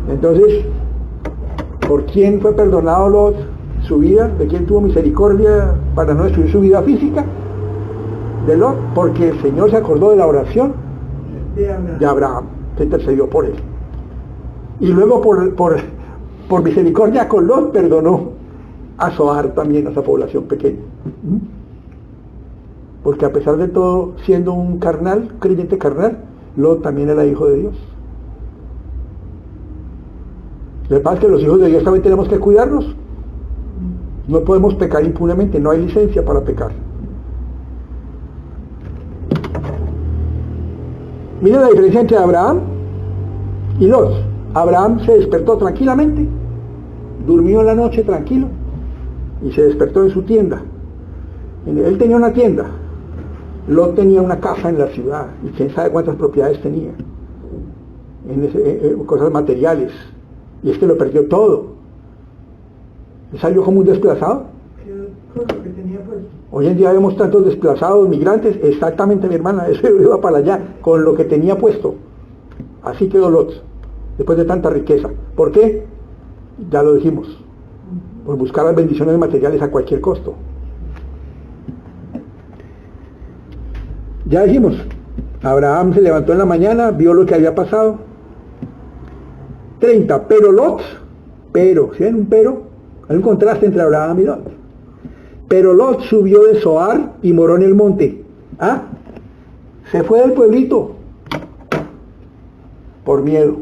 Entonces, ¿por quién fue perdonado Lot? Su vida, ¿de quién tuvo misericordia para no destruir su vida física? De Lot, porque el Señor se acordó de la oración de Abraham, que intercedió por él. Y luego por misericordia con Lot perdonó a Zoar también, a esa población pequeña. Porque a pesar de todo, siendo un carnal, creyente carnal, Lot también era hijo de Dios. Lo que pasa es que los hijos de Dios también tenemos que cuidarnos. No podemos pecar impunemente, no hay licencia para pecar. Mira la diferencia entre Abraham y Lot. Abraham se despertó tranquilamente, durmió en la noche tranquilo y se despertó en su tienda. Él tenía una tienda, Lot tenía una casa en la ciudad y quién sabe cuántas propiedades tenía, cosas materiales, y lo perdió todo. Salió como un desplazado. Hoy en día vemos tantos desplazados, migrantes. Exactamente, mi hermana, eso iba para allá, con lo que tenía puesto. Así quedó Lot, después de tanta riqueza. ¿Por qué? Ya lo dijimos, por buscar las bendiciones materiales a cualquier costo. Ya dijimos, Abraham se levantó en la mañana, vio lo que había pasado. 30, pero Lot, ¿sí ven un pero? Hay un contraste entre Abraham y Lot. Pero Lot subió de Zoar y moró en el monte. Se fue del pueblito por miedo.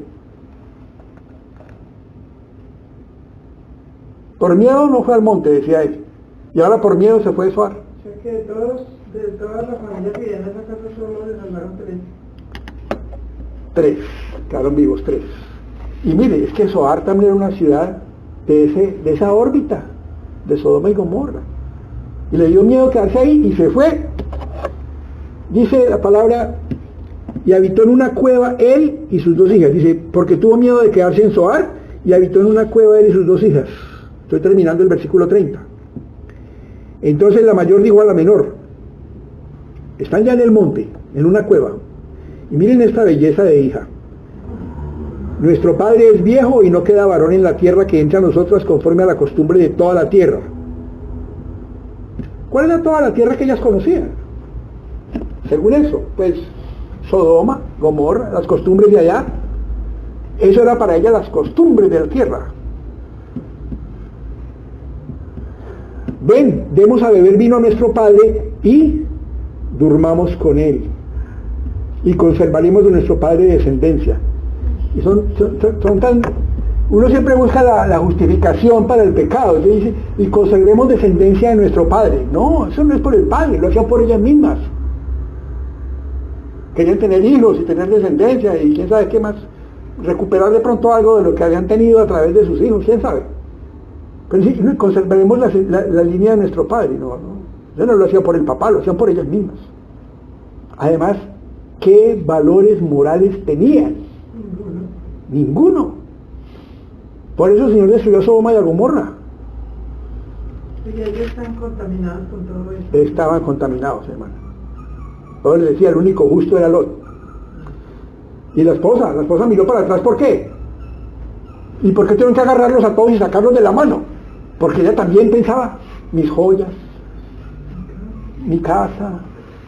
Por miedo no fue al monte, decía él. Y ahora por miedo se fue de Zoar. O sea que de todas las familias que vivían en esa casa solo le salvaron 3. Quedaron vivos 3. Y mire, es que Zoar también era una ciudad de esa órbita de Sodoma y Gomorra, y le dio miedo quedarse ahí y se fue. Dice la palabra, y habitó en una cueva él y sus 2 hijas. Dice, porque tuvo miedo de quedarse en Zoar, y habitó en una cueva él y sus 2 hijas. Estoy terminando el versículo 30. Entonces la mayor dijo a la menor, están ya en el monte, en una cueva, y miren esta belleza de hija. Nuestro padre es viejo y no queda varón en la tierra que entre a nosotros conforme a la costumbre de toda la tierra. ¿Cuál era toda la tierra que ellas conocían? Según eso, pues Sodoma, Gomorra, las costumbres de allá. Eso era para ellas las costumbres de la tierra. Ven, demos a beber vino a nuestro padre y durmamos con él, y conservaremos de nuestro padre descendencia. Y son tan... Uno siempre busca la justificación para el pecado. Entonces dice, y conservemos descendencia de nuestro padre. No, eso no es por el padre, lo hacían por ellas mismas. Querían tener hijos y tener descendencia y quién sabe qué más. Recuperar de pronto algo de lo que habían tenido a través de sus hijos, quién sabe. Pero sí, conservaremos la línea de nuestro padre. No, eso no lo hacían por el papá, lo hacían por ellas mismas. Además, ¿qué valores morales tenían? Ninguno. Por eso el Señor destruyó Sodoma y a Gomorra. Y ellos están contaminados con todo eso. Estaban contaminados, hermano. Entonces les decía, el único justo era Lot. Y la esposa miró para atrás, ¿por qué? ¿Y por qué tuvieron que agarrarlos a todos y sacarlos de la mano? Porque ella también pensaba, mis joyas, mi casa,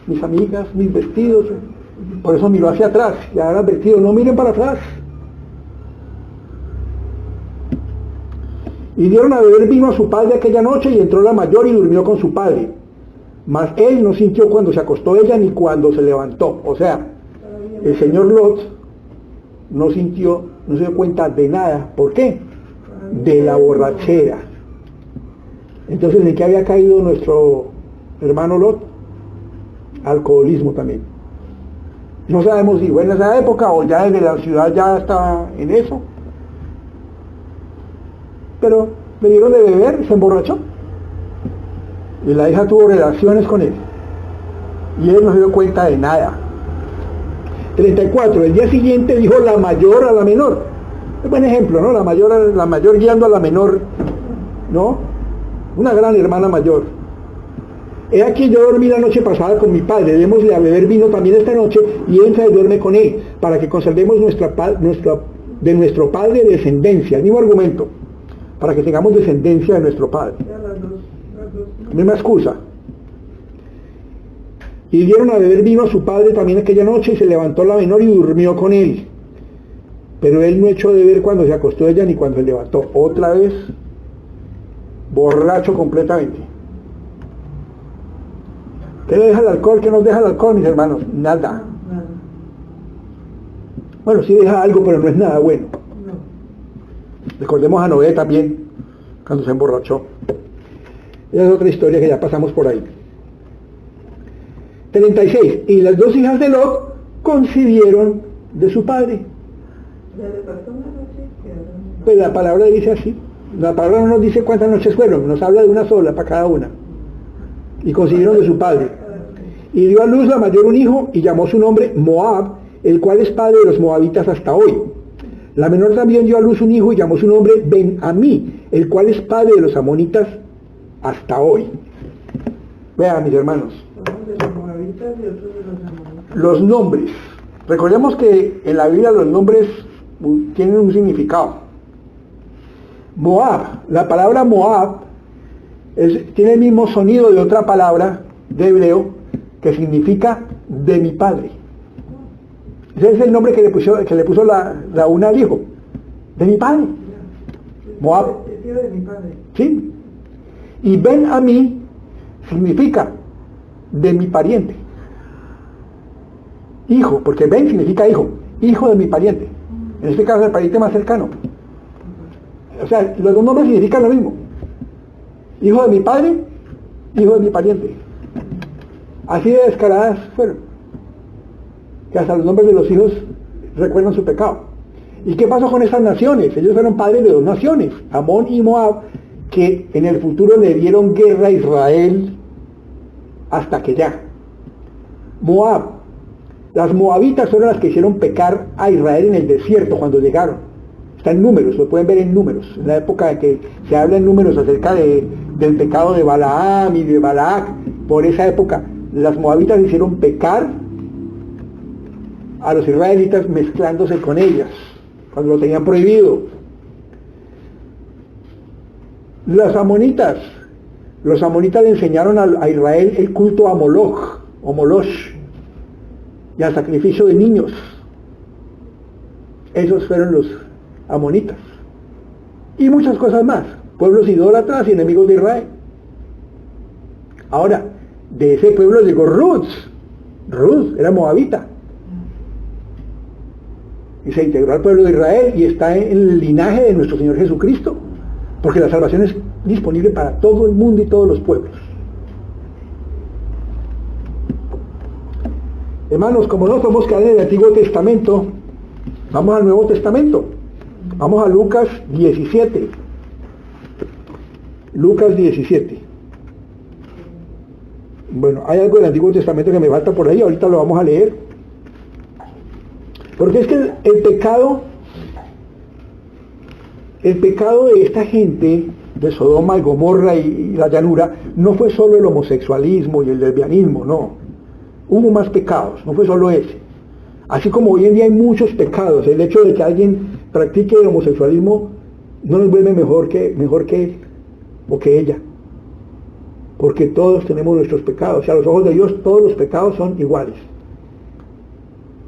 mis amigas, mis vestidos. Por eso miró hacia atrás y ahora advertido, no miren para atrás. Y dieron a beber vino a su padre aquella noche, y entró la mayor y durmió con su padre. Mas él no sintió cuando se acostó ella ni cuando se levantó. O sea, el señor Lot no sintió, no se dio cuenta de nada. ¿Por qué? de la borrachera. Entonces, ¿en qué había caído nuestro hermano Lot? Alcoholismo también. No sabemos si fue en esa época o ya desde la ciudad ya estaba en eso. Pero le dieron de beber y se emborrachó. Y la hija tuvo relaciones con él. Y él no se dio cuenta de nada. 34. El día siguiente dijo la mayor a la menor. Es buen ejemplo, ¿no? La mayor guiando a la menor, ¿no? Una gran hermana mayor. He aquí yo dormí la noche pasada con mi padre, démosle a beber vino también esta noche y entra y duerme con él, para que conservemos de nuestro padre descendencia. El mismo argumento, para que tengamos descendencia de nuestro padre. Misma excusa. Y dieron a beber vino a su padre también aquella noche y se levantó la menor y durmió con él. Pero él no echó de ver cuando se acostó ella ni cuando se levantó. Otra vez, borracho completamente. ¿Qué le deja el alcohol? ¿Qué nos deja el alcohol, mis hermanos? Nada. Bueno, sí deja algo, pero no es nada bueno. Recordemos a Noé también, cuando se emborrachó. Esa es otra historia que ya pasamos por ahí. 36. Y las dos hijas de Lot concibieron de su padre. Pues la palabra dice así. La palabra no nos dice cuántas noches fueron, nos habla de una sola para cada una. Y concibieron de su padre. Y dio a luz la mayor un hijo y llamó su nombre Moab, el cual es padre de los moabitas hasta hoy. La menor también dio a luz un hijo y llamó su nombre Ben-Amí, el cual es padre de los amonitas hasta hoy. Vean, mis hermanos. Los nombres. Recordemos que en la Biblia los nombres tienen un significado. Moab, la palabra Moab tiene el mismo sonido de otra palabra de hebreo que significa de mi padre. Ese es el nombre que le puso la una al hijo. De mi padre. Moab. Sí. Y Ben-Amí significa de mi pariente. Hijo, porque Ben significa hijo. Hijo de mi pariente. En este caso el pariente más cercano. O sea, los dos nombres significan lo mismo. Hijo de mi padre, hijo de mi pariente. Así de descaradas fueron. Que hasta los nombres de los hijos recuerdan su pecado. ¿Y qué pasó con esas naciones? Ellos fueron padres de dos naciones, Amón y Moab, que en el futuro le dieron guerra a Israel hasta que ya. Moab. Las moabitas fueron las que hicieron pecar a Israel en el desierto cuando llegaron. Está en Números, lo pueden ver en Números. En la época en que se habla en Números acerca del pecado de Balaam y de Balac. Por esa época, las moabitas hicieron pecar a los israelitas mezclándose con ellas, cuando lo tenían prohibido. Los amonitas le enseñaron a Israel el culto a Moloch, o Moloch, y al sacrificio de niños. Esos fueron los amonitas. Y muchas cosas más, pueblos idólatras y enemigos de Israel. Ahora, de ese pueblo llegó Ruth. Ruth era moabita. Y se integró al pueblo de Israel y está en el linaje de nuestro Señor Jesucristo, porque la salvación es disponible para todo el mundo y todos los pueblos. Hermanos, como no podemos quedar en el Antiguo Testamento, vamos al Nuevo Testamento. Vamos a Lucas 17. Lucas 17. Bueno, hay algo del Antiguo Testamento que me falta por ahí, ahorita lo vamos a leer. Porque es que el pecado de esta gente de Sodoma y Gomorra y la llanura no fue solo el homosexualismo y el lesbianismo, no. Hubo más pecados, no fue solo ese. Así como hoy en día hay muchos pecados, el hecho de que alguien practique el homosexualismo no nos vuelve mejor que él o que ella. Porque todos tenemos nuestros pecados, y a los ojos de Dios todos los pecados son iguales.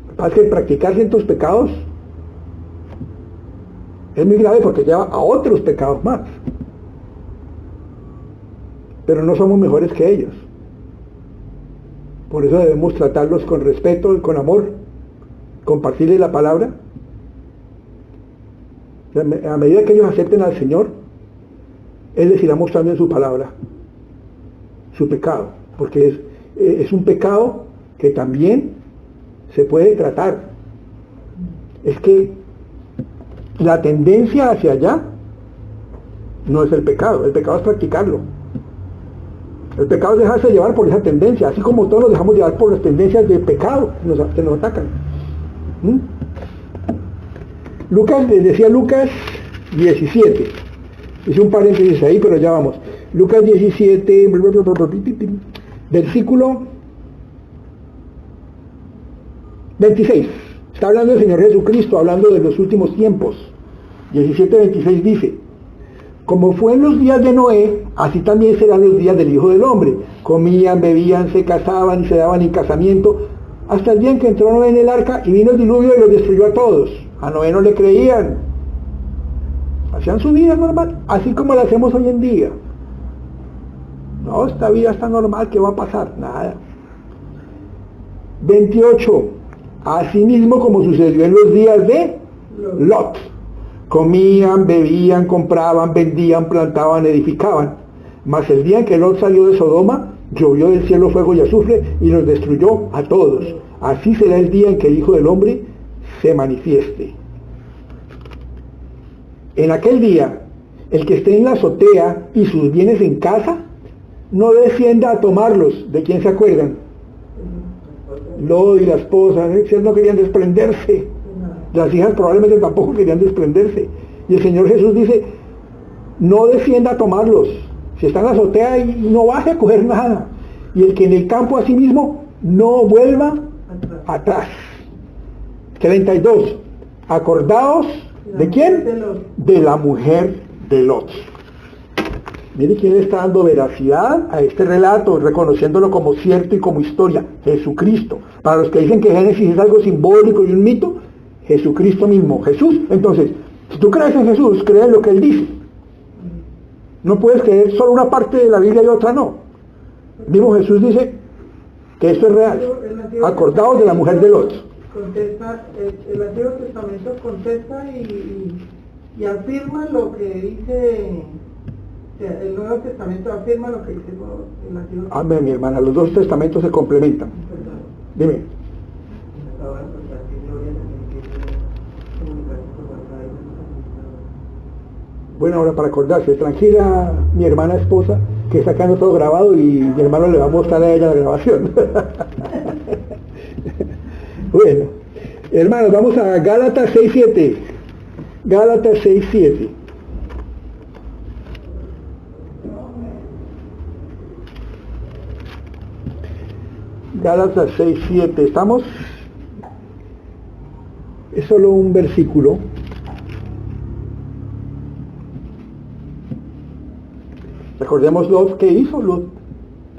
Lo que pasa es que practicar ciertos pecados es muy grave porque lleva a otros pecados más. Pero no somos mejores que ellos. Por eso debemos tratarlos con respeto y con amor, compartirles la palabra sea, a medida que ellos acepten al Señor, Él les irá mostrando en su palabra su pecado, porque es un pecado que también se puede tratar. Es que la tendencia hacia allá no es el pecado es practicarlo. El pecado es dejarse llevar por esa tendencia, así como todos nos dejamos llevar por las tendencias de pecado que nos atacan. Decía Lucas 17, hice un paréntesis ahí, pero ya vamos. Lucas 17, versículo 26. Está hablando el Señor Jesucristo, hablando de los últimos tiempos. 17:26 dice: como fue en los días de Noé, así también serán los días del Hijo del Hombre. Comían, bebían, se casaban y se daban en casamiento, hasta el día en que entró Noé en el arca y vino el diluvio y los destruyó a todos. A Noé no le creían. Hacían su vida normal, así como la hacemos hoy en día. No, esta vida está normal, ¿qué va a pasar? Nada. 28. Asimismo como sucedió en los días de Lot. Comían, bebían, compraban, vendían, plantaban, edificaban. Mas el día en que Lot salió de Sodoma, llovió del cielo fuego y azufre y los destruyó a todos. Así será el día en que el Hijo del Hombre se manifieste. En aquel día, el que esté en la azotea y sus bienes en casa, no descienda a tomarlos. ¿De quién se acuerdan? Lot y la esposa, ellos no querían desprenderse. Las hijas probablemente tampoco querían desprenderse. Y el Señor Jesús dice: no descienda a tomarlos. Si está en la azotea, y no baje a coger nada. Y el que en el campo asimismo no vuelva atrás. 32. Acordaos, ¿de quién? De la mujer de Lot. Mire quién está dando veracidad a este relato, reconociéndolo como cierto y como historia. Jesucristo. Para los que dicen que Génesis es algo simbólico y un mito, Jesucristo mismo, Jesús. Entonces, si tú crees en Jesús, crees en lo que Él dice. No puedes creer solo una parte de la Biblia y otra no. Mismo Jesús dice que esto es real. Acordaos de la mujer de Lot. Contesta, el Antiguo Testamento contesta y afirma lo que dice, o sea, el Nuevo Testamento afirma lo que dice el Antiguo Testamento. Amén, mi hermana, los dos testamentos se complementan. Dime. Buena hora para acordarse. Tranquila, mi hermana esposa, que está sacando todo grabado y mi hermano le va a mostrar a ella la grabación. Bueno, hermanos, vamos a Gálatas 6:7. Gálatas 6:7. Gálatas 6:7. ¿Estamos? Es solo un versículo. Recordemos Lot, ¿qué hizo Lot?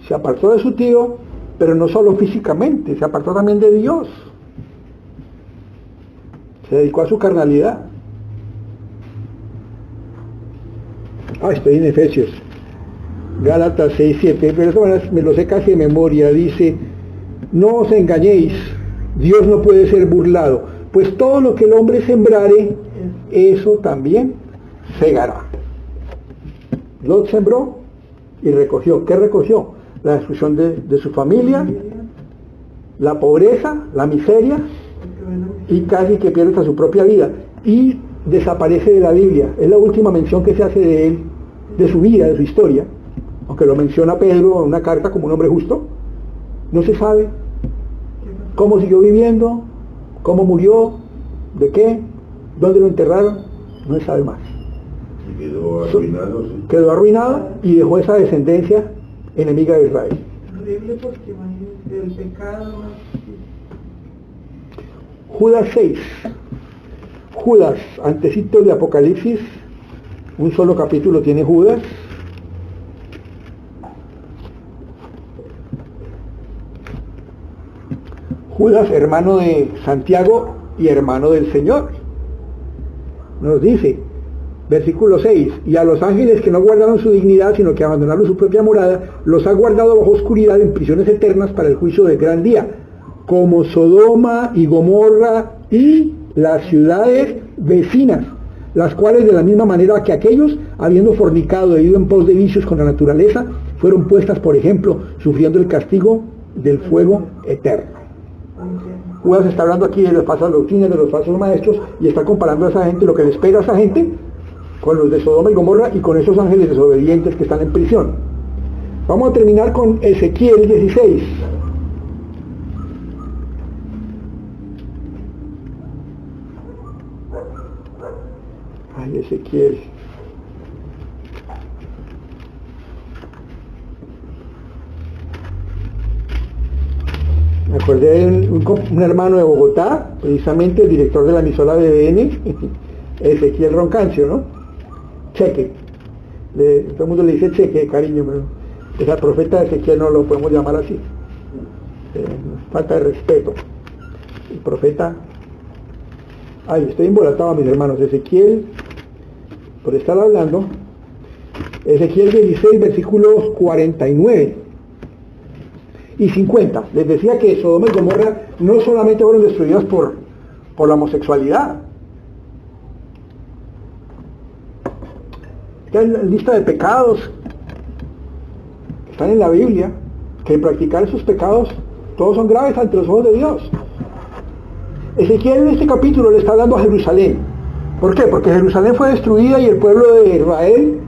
Se apartó de su tío, pero no solo físicamente, se apartó también de Dios. Se dedicó a su carnalidad. Estoy en Efesios. Gálatas 6:7, pero de todas maneras me lo sé casi de memoria. Dice: no os engañéis, Dios no puede ser burlado, pues todo lo que el hombre sembrare, eso también segará. Lot sembró y recogió. ¿Qué recogió? La destrucción de su familia, la pobreza, la miseria, y casi que pierde hasta su propia vida. Y desaparece de la Biblia. Es la última mención que se hace de él, de su vida, de su historia. Aunque lo menciona Pedro en una carta como un hombre justo. No se sabe cómo siguió viviendo, cómo murió, de qué, dónde lo enterraron. No se sabe más. Quedó arruinado, sí. Quedó arruinado y dejó esa descendencia enemiga de Israel. Horrible, porque imagínense, el pecado. Judas 6. Judas, antecito de Apocalipsis, un solo capítulo tiene Judas. Judas, hermano de Santiago y hermano del Señor. Nos dice, versículo 6, y a los ángeles que no guardaron su dignidad, sino que abandonaron su propia morada, los ha guardado bajo oscuridad en prisiones eternas para el juicio del gran día, como Sodoma y Gomorra y las ciudades vecinas, las cuales de la misma manera que aquellos, habiendo fornicado e ido en pos de vicios con la naturaleza, fueron puestas, por ejemplo, sufriendo el castigo del fuego eterno. Judas está hablando aquí de las falsas doctrinas, de los falsos maestros, y está comparando a esa gente, lo que le espera a esa gente, con los de Sodoma y Gomorra y con esos ángeles desobedientes que están en prisión. Vamos a terminar con Ezequiel 16. Ay, Ezequiel. Me acordé de un hermano de Bogotá, precisamente el director de la emisora de BN, Ezequiel Roncancio, ¿no? Cheque. Todo el mundo le dice cheque, cariño, pero es el profeta Ezequiel, no lo podemos llamar así. Falta de respeto. El profeta... Ay, estoy embolatado, mis hermanos. Ezequiel, por estar hablando, Ezequiel 16, versículos 49 y 50. Les decía que Sodoma y Gomorra no solamente fueron destruidas por la homosexualidad. Está en la lista de pecados que están en la Biblia, que practicar esos pecados todos son graves ante los ojos de Dios. Ezequiel en este capítulo le está hablando a Jerusalén. ¿Por qué? Porque Jerusalén fue destruida y el pueblo de Israel,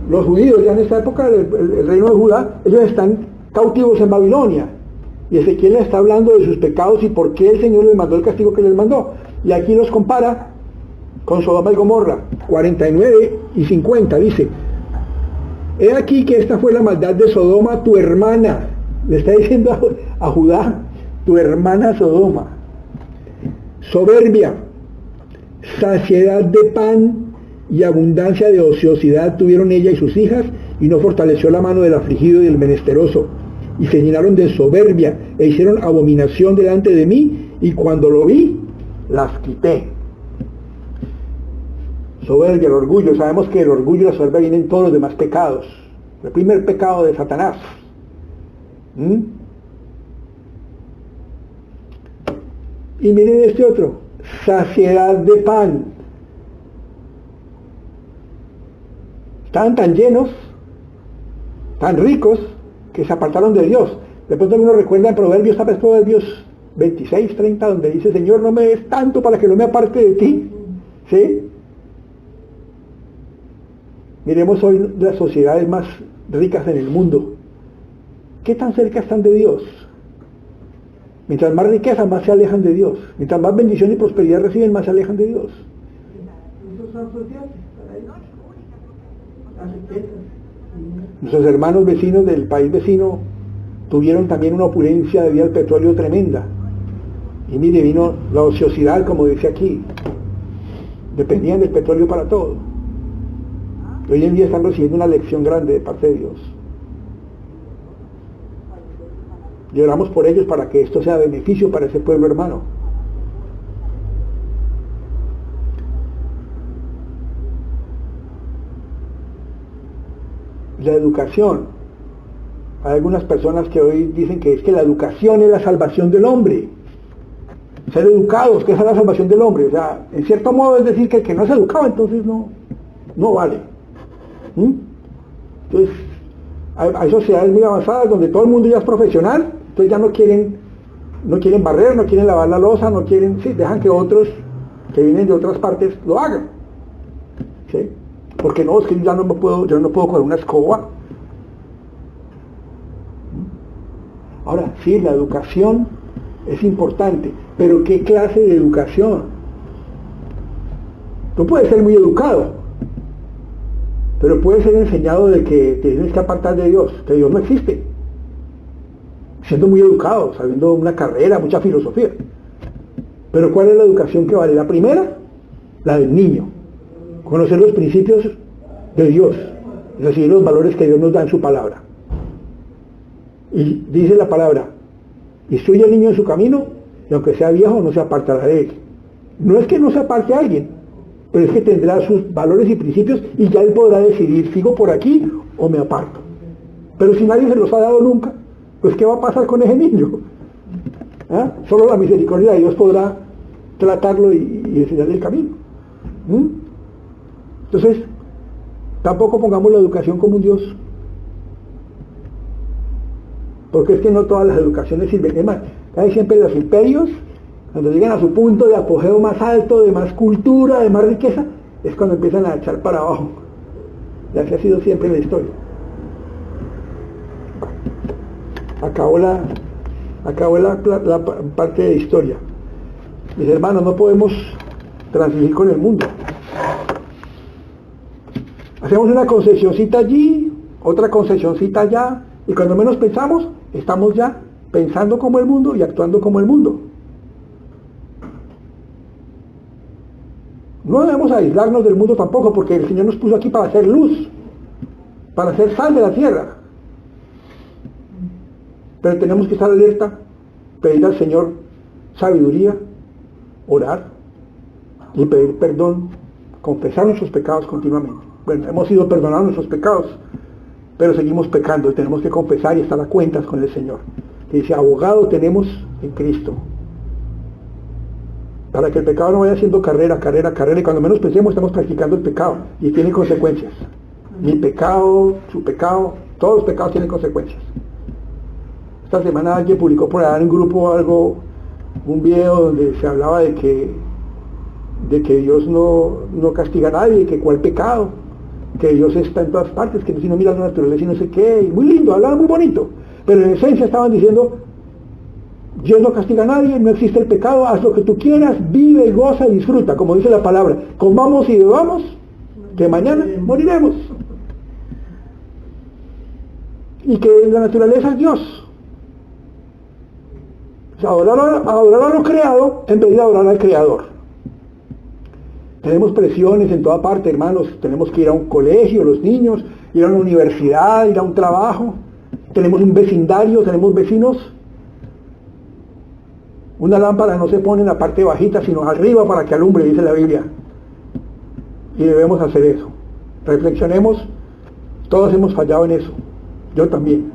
los judíos ya en esta época, el reino de Judá, ellos están cautivos en Babilonia. Y Ezequiel le está hablando de sus pecados y por qué el Señor les mandó el castigo que les mandó. Y aquí los compara con Sodoma y Gomorra, 49 y 50, dice: he aquí que esta fue la maldad de Sodoma, tu hermana. Le está diciendo a Judá, tu hermana Sodoma. Soberbia, saciedad de pan y abundancia de ociosidad tuvieron ella y sus hijas, y no fortaleció la mano del afligido y del menesteroso. Y se llenaron de soberbia e hicieron abominación delante de mí, y cuando lo vi, las quité. Soberbia, el orgullo. Sabemos que el orgullo y la soberbia vienen todos los demás pecados. El primer pecado de Satanás. Y miren este otro, saciedad de pan. Estaban tan llenos, tan ricos, que se apartaron de Dios. De pronto algunos recuerdan Proverbios, ¿sabes? Proverbios 26, 30, donde dice: Señor, no me des tanto para que no me aparte de ti. ¿Sí? Miremos hoy las sociedades más ricas en el mundo. ¿Qué tan cerca están de Dios? Mientras más riqueza, más se alejan de Dios. Mientras más bendición y prosperidad reciben, más se alejan de Dios. Esos son sociales para ellos. Las riquezas. Nuestros hermanos vecinos del país vecino tuvieron también una opulencia debido al petróleo tremenda. Y mire, vino la ociosidad, como dice aquí. Dependían del petróleo para todo. Hoy en día están recibiendo una lección grande de parte de Dios. Y oramos por ellos para que esto sea beneficio para ese pueblo hermano. La educación. Hay algunas personas que hoy dicen que es que la educación es la salvación del hombre. Ser educados, que esa es la salvación del hombre. O sea, en cierto modo es decir que el que no es educado entonces no vale. Entonces, hay sociedades muy avanzadas donde todo el mundo ya es profesional, entonces ya no quieren barrer, no quieren lavar la loza, no quieren, sí, dejan que otros que vienen de otras partes lo hagan. ¿Sí? Porque no, es que yo no puedo coger una escoba. Ahora, sí, la educación es importante, pero ¿qué clase de educación? Tú puedes ser muy educado, pero puedes ser enseñado de que te tienes que apartar de Dios, que Dios no existe. Siendo muy educado, sabiendo una carrera, mucha filosofía. Pero ¿cuál es la educación que vale? La primera, la del niño. Conocer los principios de Dios, es decir, los valores que Dios nos da en su palabra. Y dice la palabra: instruye al niño en su camino, y aunque sea viejo, no se apartará de él. No es que no se aparte a alguien, pero es que tendrá sus valores y principios, y ya él podrá decidir, ¿sigo por aquí o me aparto? Pero si nadie se los ha dado nunca, pues ¿qué va a pasar con ese niño? ¿Ah? Solo la misericordia de Dios podrá tratarlo y enseñarle el camino. Entonces, tampoco pongamos la educación como un Dios. Porque es que no todas las educaciones sirven. Es más, casi siempre los imperios, cuando llegan a su punto de apogeo más alto, de más cultura, de más riqueza, es cuando empiezan a echar para abajo. Y así ha sido siempre en la historia. Acabó la parte de historia. Mis hermanos, no podemos transigir con el mundo. Hacemos una concesioncita allí, otra concesioncita allá, y cuando menos pensamos, estamos ya pensando como el mundo y actuando como el mundo. No debemos aislarnos del mundo tampoco, porque el Señor nos puso aquí para hacer luz, para hacer sal de la tierra. Pero tenemos que estar alerta, pedir al Señor sabiduría, orar y pedir perdón, confesar nuestros pecados continuamente. Bueno, hemos sido perdonados nuestros pecados, pero seguimos pecando y tenemos que confesar y estar a cuentas con el Señor. Que dice, abogado tenemos en Cristo. Para que el pecado no vaya haciendo carrera, y cuando menos pensemos estamos practicando el pecado y tiene consecuencias. Mi pecado, su pecado, todos los pecados tienen consecuencias. Esta semana alguien publicó por allá en un grupo un video donde se hablaba de que Dios no castiga a nadie, que cuál pecado, que Dios está en todas partes, que si no miras la naturaleza y no sé qué, y muy lindo, hablaban muy bonito, pero en esencia estaban diciendo, Dios no castiga a nadie, no existe el pecado, haz lo que tú quieras, vive, goza y disfruta, como dice la palabra, comamos y bebamos, que mañana moriremos. Y que la naturaleza es Dios. O sea, adorar a lo creado en vez de adorar al Creador. Tenemos presiones en toda parte, hermanos. Tenemos que ir a un colegio, los niños, ir a una universidad, ir a un trabajo. Tenemos un vecindario, tenemos vecinos. Una lámpara no se pone en la parte bajita, sino arriba para que alumbre, dice la Biblia. Y debemos hacer eso. Reflexionemos, todos hemos fallado en eso. Yo también.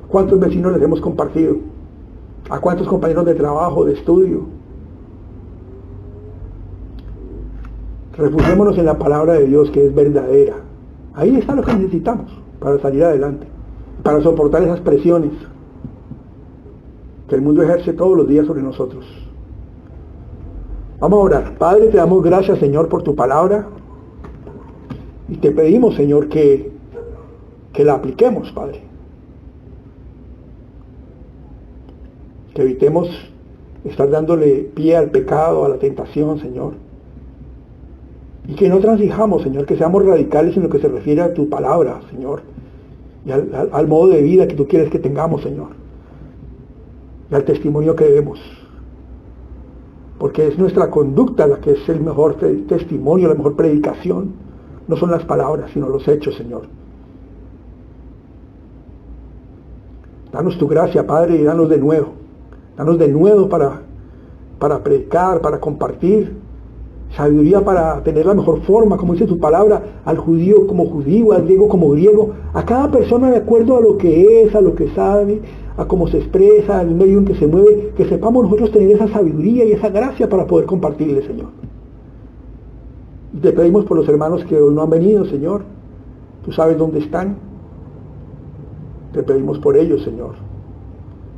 ¿Cuántos vecinos les hemos compartido? ¿A cuántos compañeros de trabajo, de estudio? Refugiémonos en la palabra de Dios, que es verdadera. Ahí está lo que necesitamos para salir adelante, para soportar esas presiones que el mundo ejerce todos los días sobre nosotros. Vamos a orar. Padre, te damos gracias, Señor, por tu palabra, y te pedimos, Señor, que la apliquemos, Padre. Que evitemos estar dándole pie al pecado, a la tentación, Señor. Y que no transijamos, Señor, que seamos radicales en lo que se refiere a tu palabra, Señor. Y al modo de vida que tú quieres que tengamos, Señor. Y al testimonio que debemos. Porque es nuestra conducta la que es el mejor testimonio, la mejor predicación. No son las palabras, sino los hechos, Señor. Danos tu gracia, Padre, y danos de nuevo. Danos de nuevo para predicar, para compartir. Sabiduría para tener la mejor forma, como dice tu palabra, al judío como judío, al griego como griego, a cada persona de acuerdo a lo que es, a lo que sabe, a cómo se expresa, al medio en que se mueve, que sepamos nosotros tener esa sabiduría y esa gracia para poder compartirle, Señor. Y te pedimos por los hermanos que hoy no han venido, Señor. Tú sabes dónde están. Te pedimos por ellos, Señor.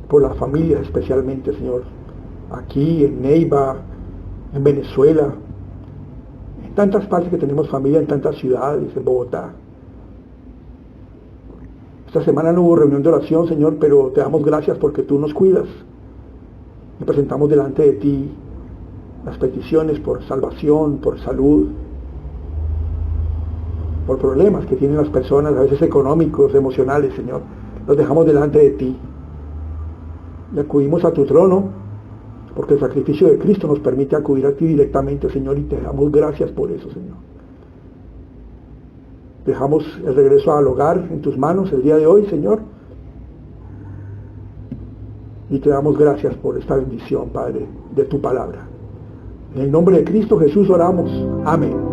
Por las familias especialmente, Señor. Aquí, en Neiva, en Venezuela, en tantas partes que tenemos familia, en tantas ciudades, en Bogotá. Esta semana no hubo reunión de oración, Señor, pero te damos gracias porque tú nos cuidas. Y presentamos delante de ti las peticiones por salvación, por salud, por problemas que tienen las personas, a veces económicos, emocionales, Señor. Los dejamos delante de ti. Y acudimos a tu trono, porque el sacrificio de Cristo nos permite acudir a ti directamente, Señor, y te damos gracias por eso, Señor. Dejamos el regreso al hogar en tus manos el día de hoy, Señor, y te damos gracias por esta bendición, Padre, de tu palabra. En el nombre de Cristo Jesús oramos. Amén.